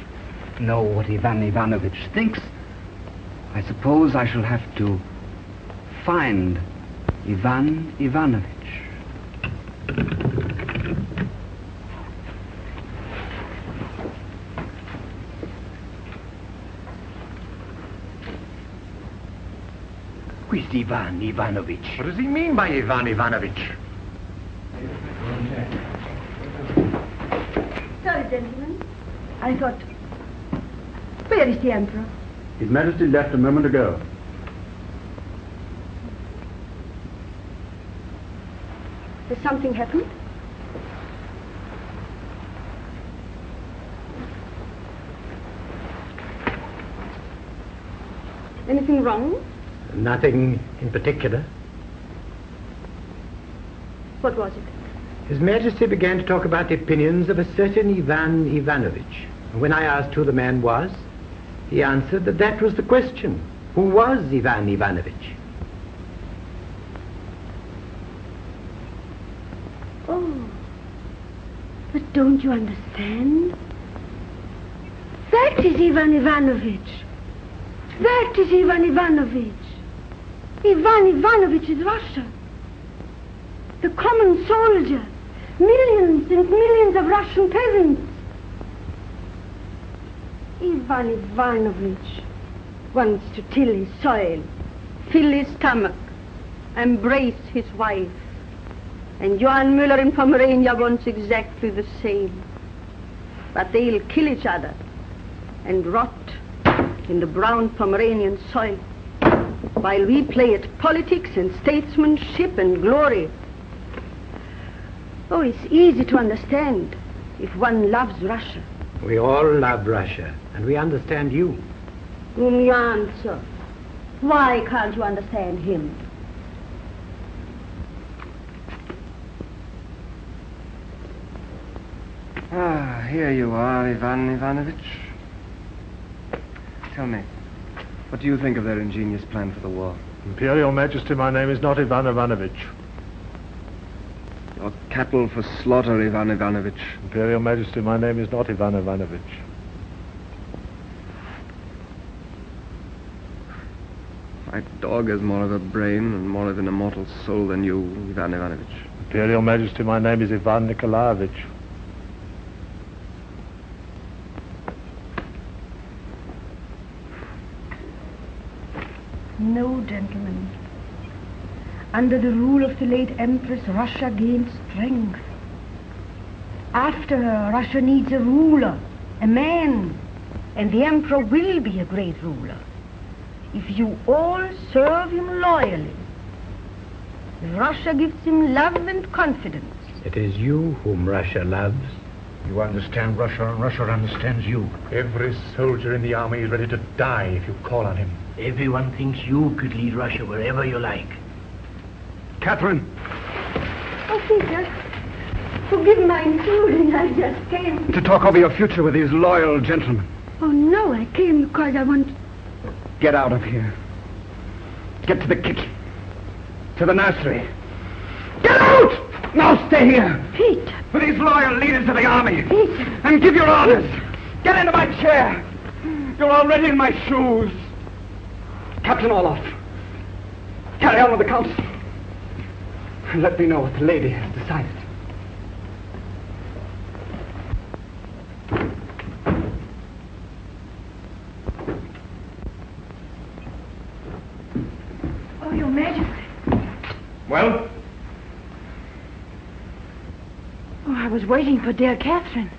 know what Ivan Ivanovich thinks, I suppose I shall have to find Ivan Ivanovich. Who is Ivan Ivanovich? What does he mean by Ivan Ivanovich? Sorry, gentlemen. I thought... Where is the Emperor? His Majesty left a moment ago. Has something happened? Anything wrong? Nothing in particular. What was it? His Majesty began to talk about the opinions of a certain Ivan Ivanovich. And when I asked who the man was, he answered that that was the question. Who was Ivan Ivanovich? Oh, but don't you understand? That is Ivan Ivanovich. That is Ivan Ivanovich. Ivan Ivanovich is Russia. The common soldier. Millions and millions of Russian peasants. Ivan Ivanovich wants to till his soil, fill his stomach, embrace his wife. And Johann Müller in Pomerania wants exactly the same. But they'll kill each other and rot in the brown Pomeranian soil while we play at politics and statesmanship and glory. Oh, it's easy to understand if one loves Russia. We all love Russia, and we understand you. Rumyantsov, why can't you understand him? Ah, here you are, Ivan Ivanovich. Tell me, what do you think of their ingenious plan for the war? Imperial Majesty, my name is not Ivan Ivanovich. Your cattle for slaughter, Ivan Ivanovich. Imperial Majesty, my name is not Ivan Ivanovich. My dog has more of a brain and more of an immortal soul than you, Ivan Ivanovich. Imperial Majesty, my name is Ivan Nikolaevich. No, gentlemen. Under the rule of the late Empress, Russia gained strength. After her, Russia needs a ruler, a man, and the Emperor will be a great ruler if you all serve him loyally. If Russia gives him love and confidence. It is you whom Russia loves. You understand Russia, and Russia understands you. Every soldier in the army is ready to die if you call on him. Everyone thinks you could lead Russia wherever you like. Catherine! Oh, Peter, forgive my intruding. I just came. To talk over your future with these loyal gentlemen. Oh, no, I came because I want... Get out of here. Get to the kitchen. To the nursery. Get out! Now stay here. Peter. For these loyal leaders of the army. Peter. And give your orders. Get into my chair. You're already in my shoes. Captain Orloff, carry on with the council. And let me know what the lady has decided. Oh, Your Majesty. Well? Oh, I was waiting for dear Catherine.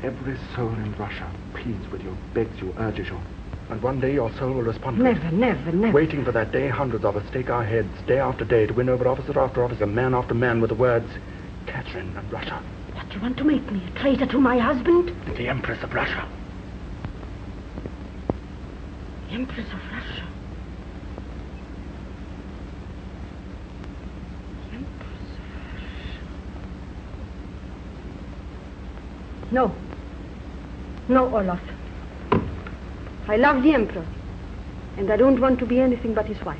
Every soul in Russia pleads with you, begs you, urges you. And one day your soul will respond to Never, it. never, never. Waiting for that day, hundreds of us stake our heads day after day to win over officer after officer, man after man, with the words, Catherine and Russia. What, do you want to make me a traitor to my husband? The Empress of Russia. The Empress of Russia. The Empress of Russia. No. No, Olaf. I love the Emperor, and I don't want to be anything but his wife.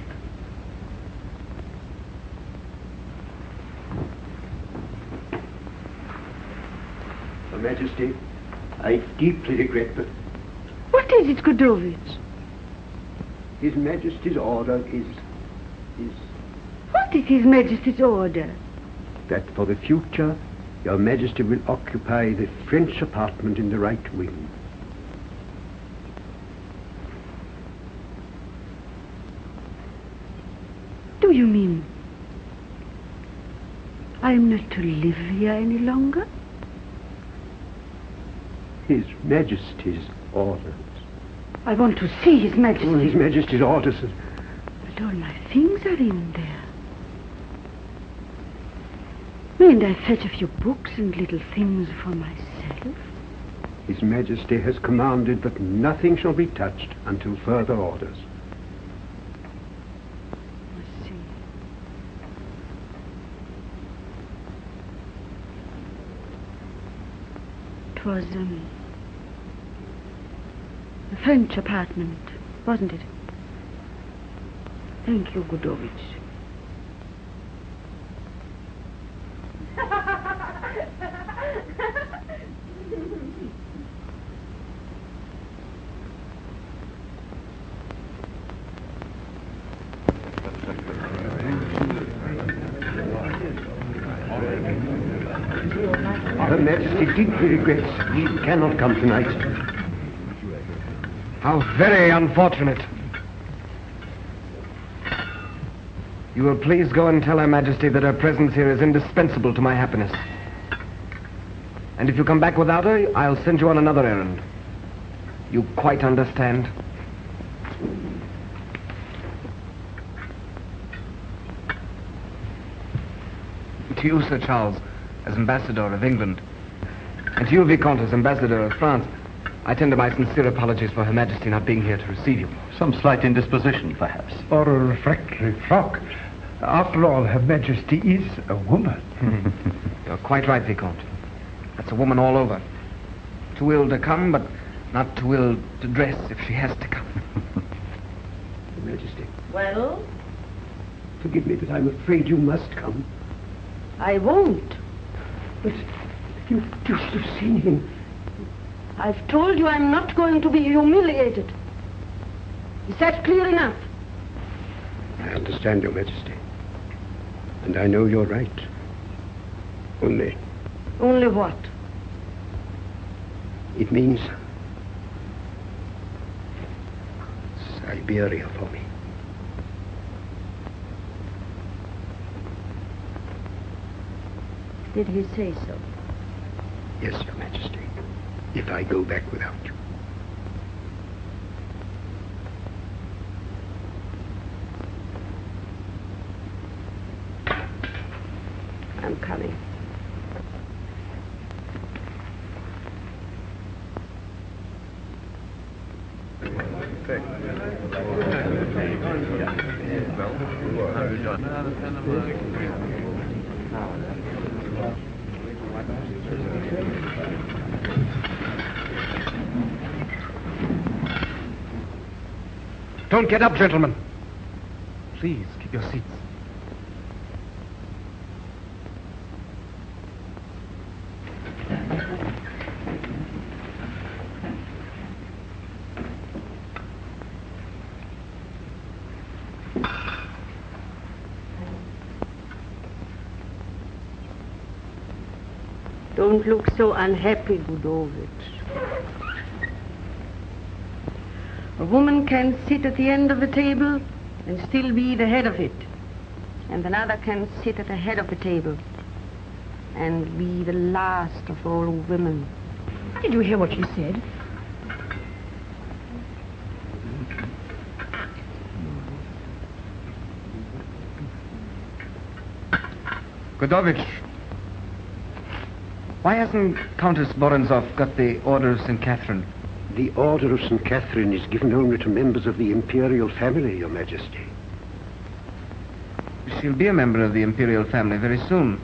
Your Majesty, I deeply regret that... What is it, Gudovich? His Majesty's order is... What is His Majesty's order? that for the future Your Majesty will occupy the French apartment in the right wing. Do you mean I am not to live here any longer? His Majesty's orders. I want to see His Majesty. Oh, His Majesty's orders. But all my things are in there. Mayn't I fetch a few books and little things for myself? His Majesty has commanded that nothing shall be touched until further orders. I see. It was, a French apartment, wasn't it? Thank you, Gudovich. Her Majesty deeply regrets he cannot come tonight. How very unfortunate. You will please go and tell Her Majesty that her presence here is indispensable to my happiness. And if you come back without her, I'll send you on another errand. You quite understand? To you, Sir Charles, as Ambassador of England, and to you, Vicomte, as Ambassador of France, I tender my sincere apologies for Her Majesty not being here to receive you. Some slight indisposition, perhaps. Or a refractory shock. After all, Her Majesty is a woman. You're quite right, Vicomte. That's a woman all over. Too ill to come, but not too ill to dress if she has to come. Your Majesty, Well, forgive me, but I'm afraid you must come. I won't. But you should have seen him. I've told you I'm not going to be humiliated. Is that clear enough? I understand, Your Majesty. And I know you're right. Only... Only what? it means... Siberia for me. Did he say so? Yes, Your Majesty. If I go back without you. I'm coming. Don't get up, gentlemen. Please, keep your seats. Don't look so unhappy, Gudovich. A woman can sit at the end of the table and still be the head of it. And another can sit at the head of the table and be the last of all women. Did you hear what she said? Gothic. Why hasn't Countess Vorontsov got the Order of St. Catherine? The Order of St. Catherine is given only to members of the imperial family, Your Majesty. She'll be a member of the imperial family very soon.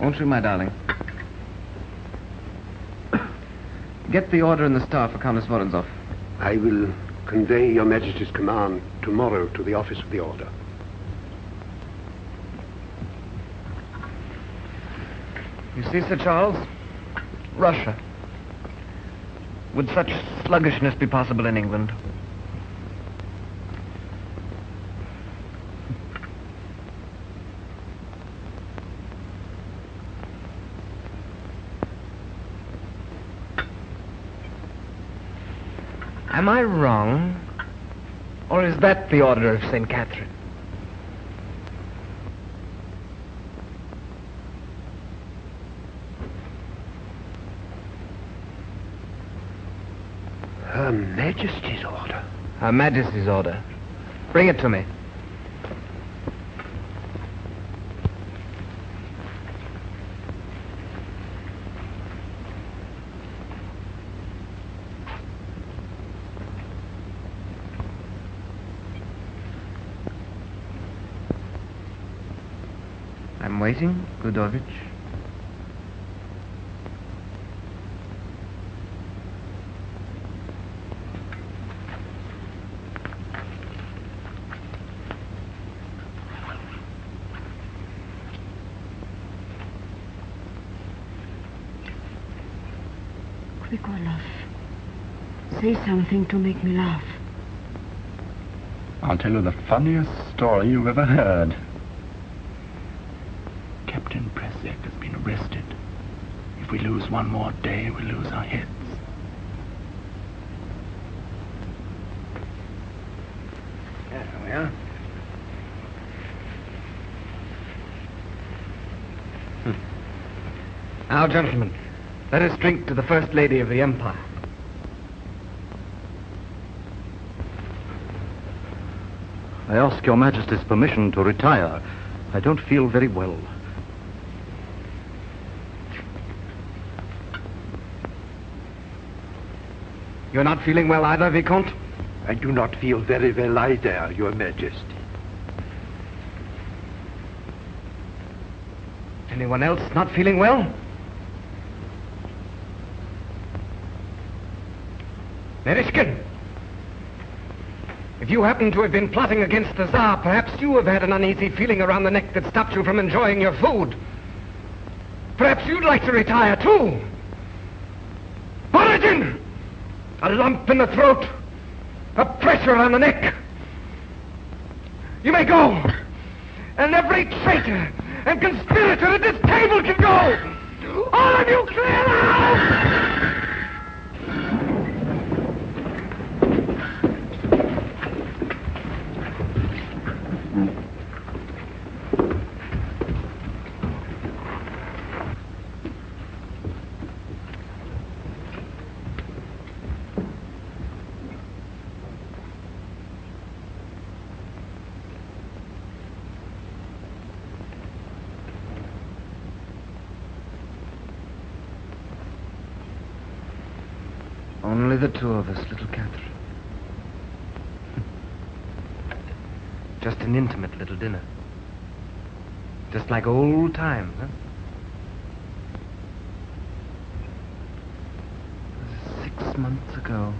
Won't you, my darling? Get the order and the star for Countess Vorontsov. I will convey Your Majesty's command tomorrow to the office of the Order. You see, Sir Charles, Russia. Would such sluggishness be possible in England? Am I wrong? Or is that the Order of St. Catherine? Her Majesty's order. Her Majesty's order. Bring it to me. I'm waiting, Gothic. Quick, Olaf. Say something to make me laugh. I'll tell you the funniest story you've ever heard. Captain Pressek has been arrested. If we lose one more day, we lose our heads. There we are. Now, gentlemen, let us drink to the First Lady of the Empire. I ask Your Majesty's permission to retire. I don't feel very well. You're not feeling well either, Vicomte? I do not feel very well either, Your Majesty. Anyone else not feeling well? Nerishkin, if you happen to have been plotting against the Tsar, perhaps you have had an uneasy feeling around the neck that stopped you from enjoying your food. Perhaps you'd like to retire, too. Origin! A lump in the throat, a pressure on the neck. You may go, and every traitor and conspirator at this table can go. All of you clear out! Only the two of us, little Catherine. Just an intimate little dinner. Just like old times, huh? It was 6 months ago.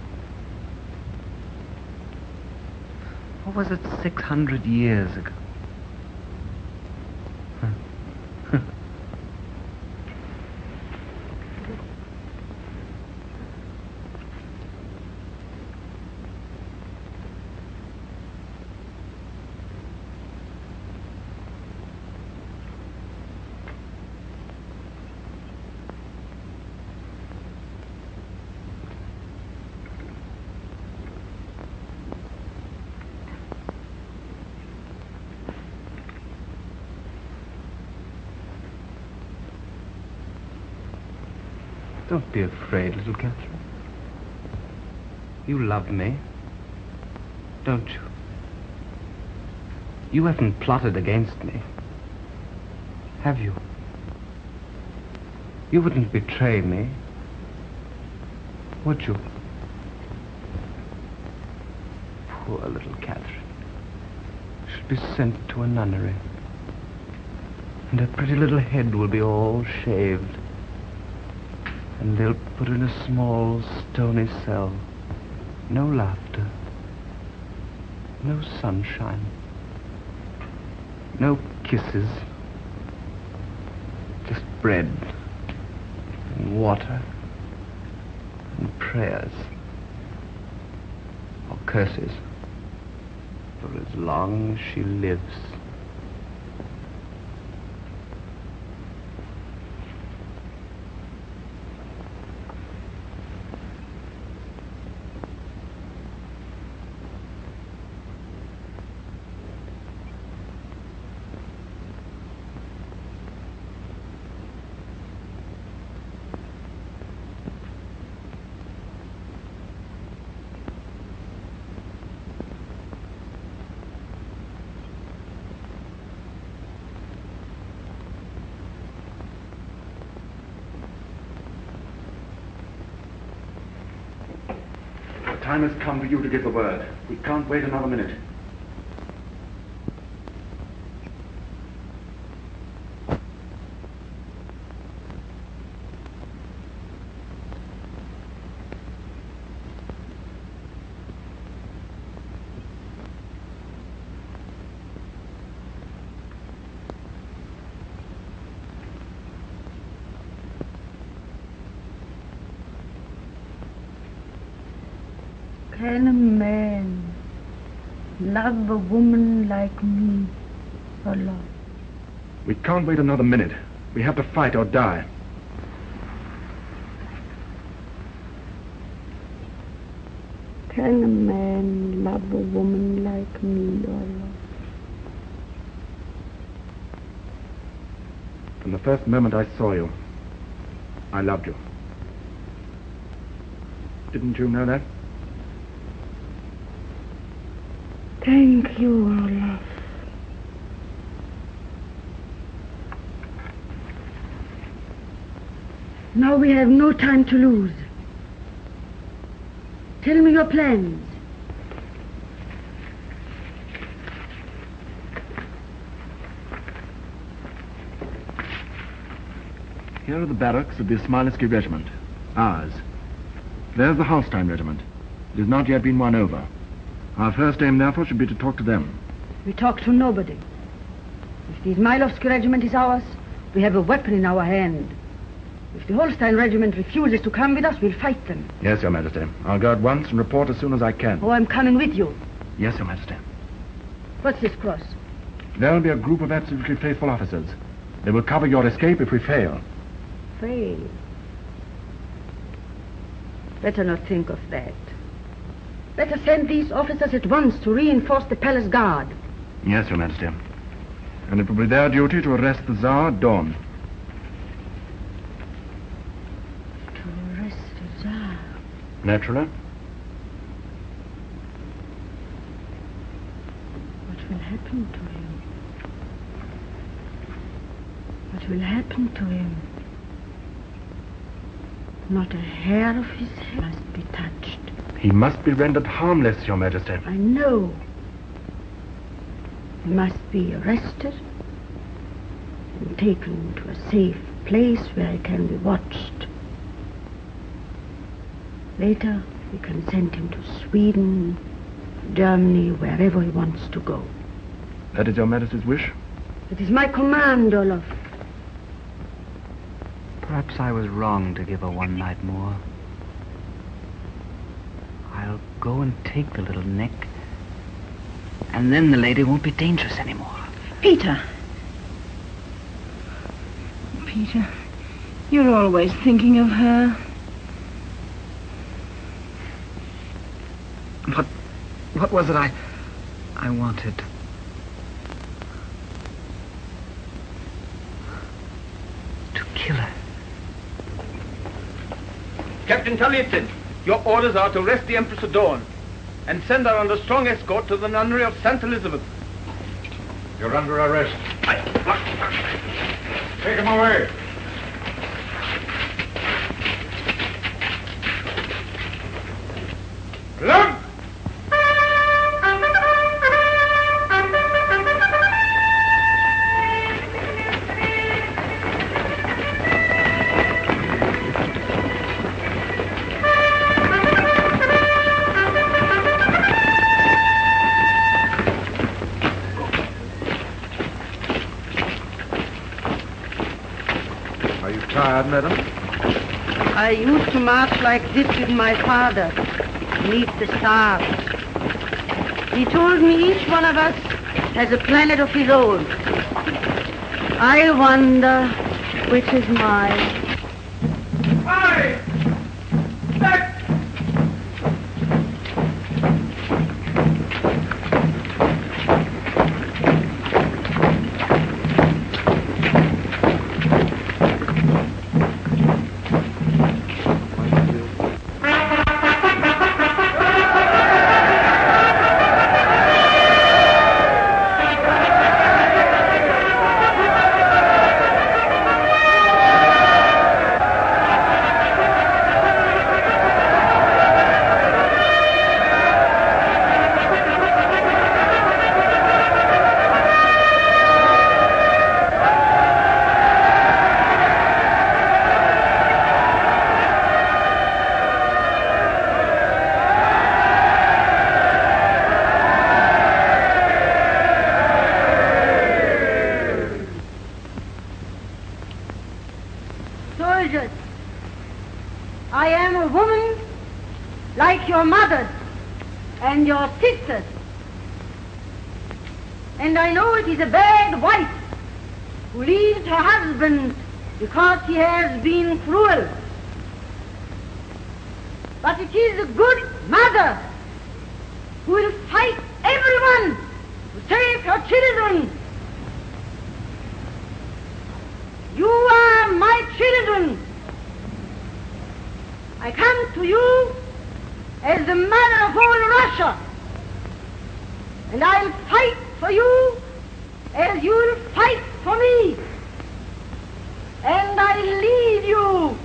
Or was it 600 years ago? Don't be afraid, little Catherine. You love me, don't you? You haven't plotted against me, have you? You wouldn't betray me, would you? Poor little Catherine. She'll be sent to a nunnery. And her pretty little head will be all shaved. And they'll put her in a small, stony cell. No laughter. No sunshine. No kisses. Just bread and water and prayers. Or curses. For as long as she lives. The time has come for you to give the word. We can't wait another minute. Can a man love a woman like me, Allah? We can't wait another minute. We have to fight or die. Can a man love a woman like me, Allah? From the first moment I saw you, I loved you. Didn't you know that? Thank you, Allah. Now we have no time to lose. Tell me your plans. Here are the barracks of the Smolenski Regiment. Ours. There's the Holstein Regiment. It has not yet been won over. Our first aim, therefore, should be to talk to them. We talk to nobody. If the Izmailovsky Regiment is ours, we have a weapon in our hand. If the Holstein Regiment refuses to come with us, we'll fight them. Yes, Your Majesty. I'll go at once and report as soon as I can. Oh, I'm coming with you. Yes, Your Majesty. What's this cross? There'll be a group of absolutely faithful officers. They will cover your escape if we fail. Fail? Better not think of that. Let us send these officers at once to reinforce the palace guard. Yes, Your Majesty. And it will be their duty to arrest the Tsar at dawn. To arrest the Tsar? Naturally. What will happen to him? What will happen to him? Not a hair of his head must be touched. He must be rendered harmless, Your Majesty. I know. He must be arrested and taken to a safe place where he can be watched. Later, we can send him to Sweden, Germany, wherever he wants to go. That is Your Majesty's wish? It is my command, Olaf. Perhaps I was wrong to give her one night more. I'll go and take the little neck, and then the lady won't be dangerous anymore. Peter. Peter, you're always thinking of her. What was it I wanted? To kill her. Captain Taliesin, your orders are to arrest the Empress at dawn and send her under strong escort to the nunnery of St. Elizabeth. You're under arrest. Take him away. Look! Tired, madam? I used to march like this with my father, beneath the stars. He told me each one of us has a planet of his own. I wonder which is mine. Aye! Back! Your mothers and your sisters. And I know it is a bad wife who leaves her husband because he has been cruel. But it is a good mother who will fight everyone to save her children. You are my children. I come to you as the mother of all Russia, and I'll fight for you as you'll fight for me, and I'll lead you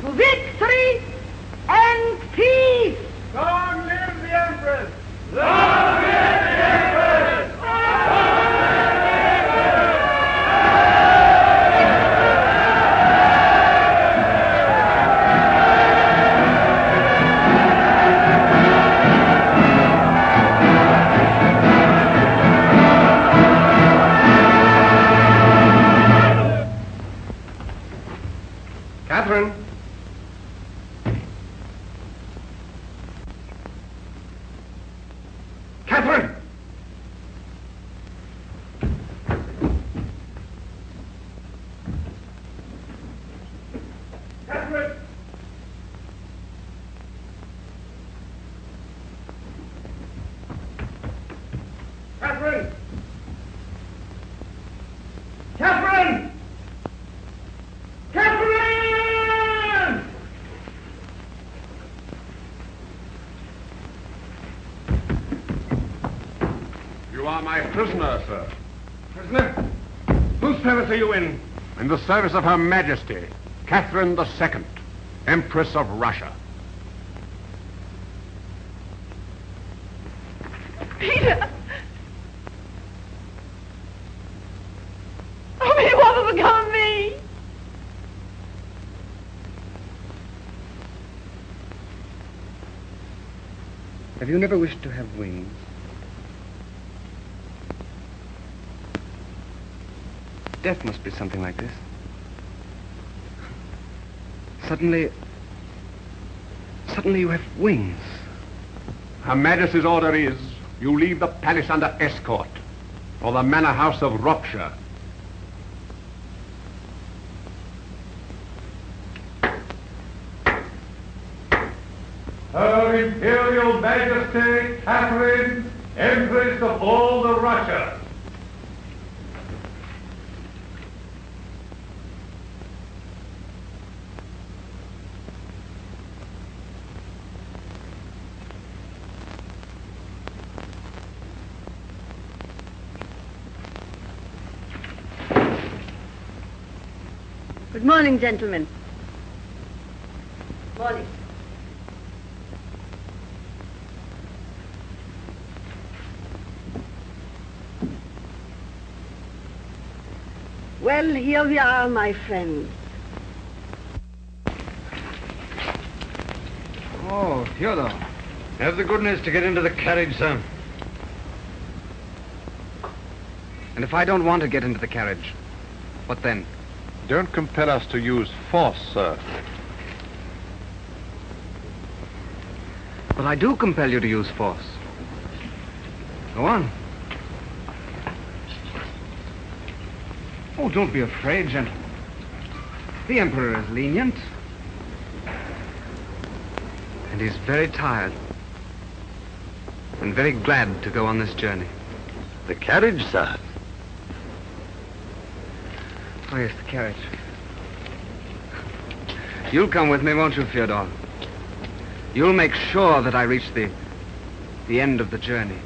to victory and peace. Long live the Empress! Long live the Empress! Catherine. Catherine! Catherine! Catherine! Catherine! Catherine! You are my prisoner, sir. Prisoner? Whose service are you in? In the service of Her Majesty, Catherine II, Empress of Russia. Peter! Oh, Peter, what has become of me? Have you never wished to have wings? Death must be something like this. Suddenly you have wings. Her Majesty's order is you leave the palace under escort for the manor house of Rockshire. Her Imperial Majesty, Catherine, Empress of all the Russia. Good morning, gentlemen. Morning. Well, here we are, my friends. Oh, Theodore. Have the goodness to get into the carriage, sir. And if I don't want to get into the carriage, what then? Don't compel us to use force, sir. But I do compel you to use force. Go on. Oh, don't be afraid, gentlemen. The Emperor is lenient. And he's very tired. And very glad to go on this journey. The carriage, sir. Oh, yes, the carriage. You'll come with me, won't you, Fyodor? You'll make sure that I reach the end of the journey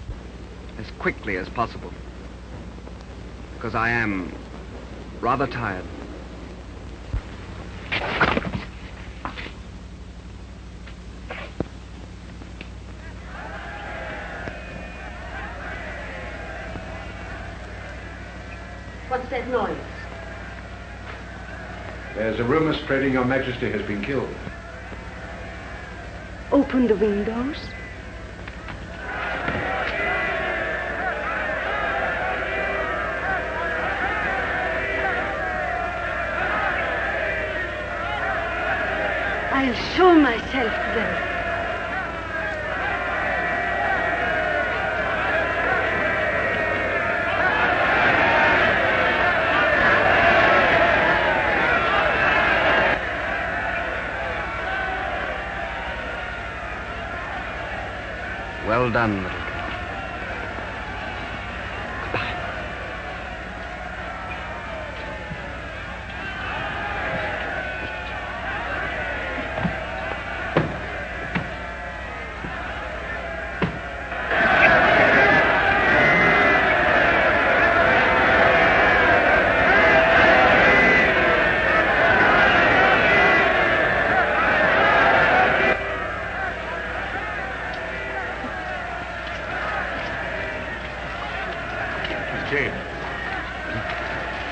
as quickly as possible. Because I am rather tired. What's that noise? There's a rumor spreading Your Majesty has been killed. Open the windows. I'll show myself to them. Well done, little girl.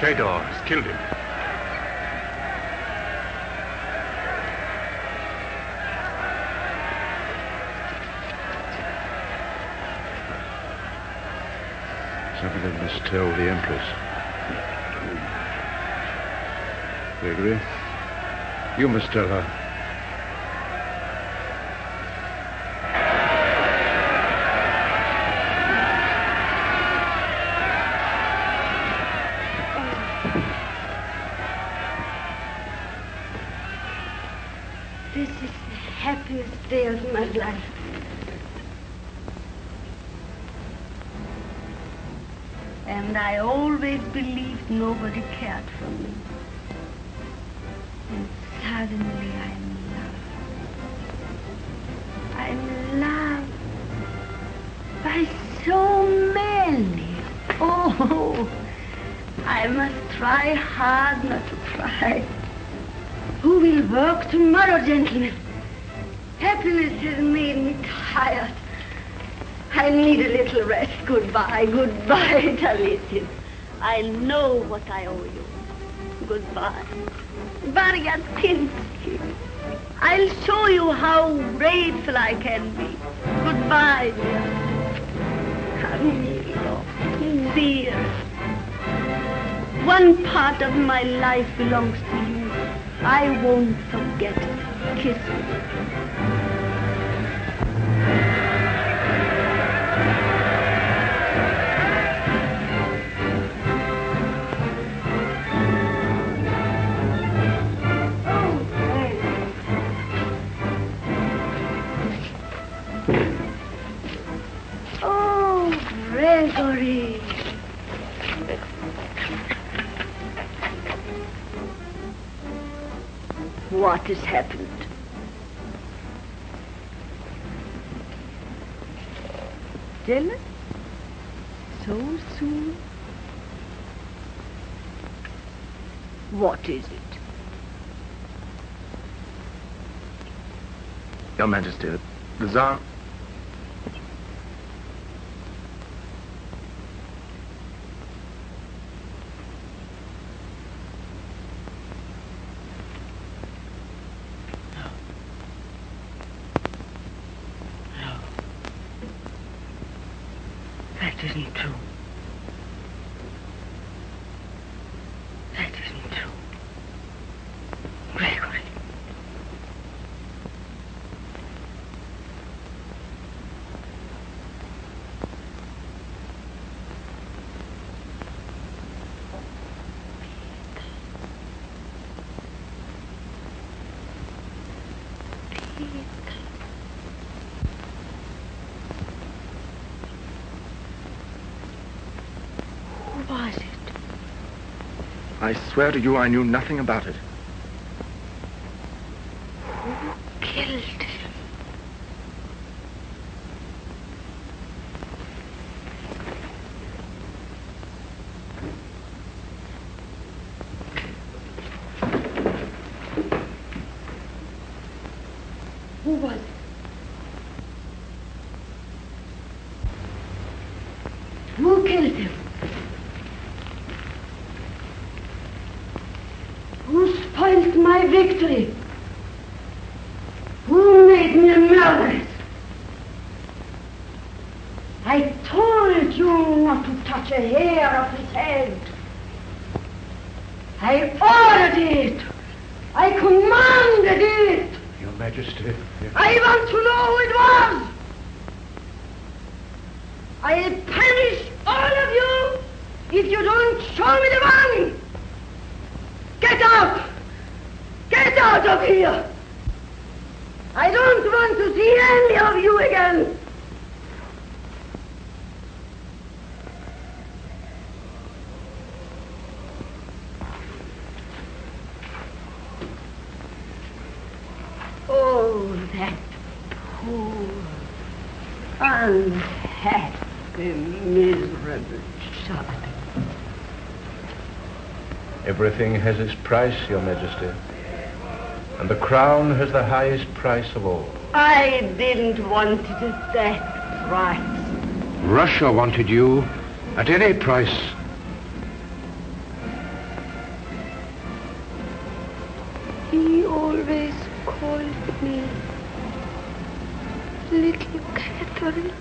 Fedor has killed him. Somebody must tell the Empress. Gregory, you must tell her. This is the happiest day of my life. And I always believed nobody cared for me. And suddenly I'm loved by so many. Oh, I must try hard not to cry. Who will work tomorrow, gentlemen? Happiness has made me tired. I need a little rest. Goodbye, goodbye, Taliesin. I know what I owe you. Goodbye. Variatinski. I'll show you how grateful I can be. Goodbye, dear. Camillo, dear. One part of my life belongs to you. I won't forget it. Kiss me. Oh, Gregory. What has happened? Jealous? So soon? What is it? Your Majesty, the Tsar... That isn't true. That isn't true. Gregory. Who was it? I swear to you I knew nothing about it. Who killed him? Who was it? Who killed him? Who spoiled my victory? Who made me a murderess? I told you not to touch a hair of his head. I ordered it. I commanded it. Your Majesty. I want to know who it was. I'll punish all of you if you don't show me the money. Get out! Get out of here! I don't want to see any of you again! Oh, that poor, unhappy, miserable child. Everything has its price, Your Majesty. And the crown has the highest price of all. I didn't want it at that price. Russia wanted you at any price. He always called me Little Catherine.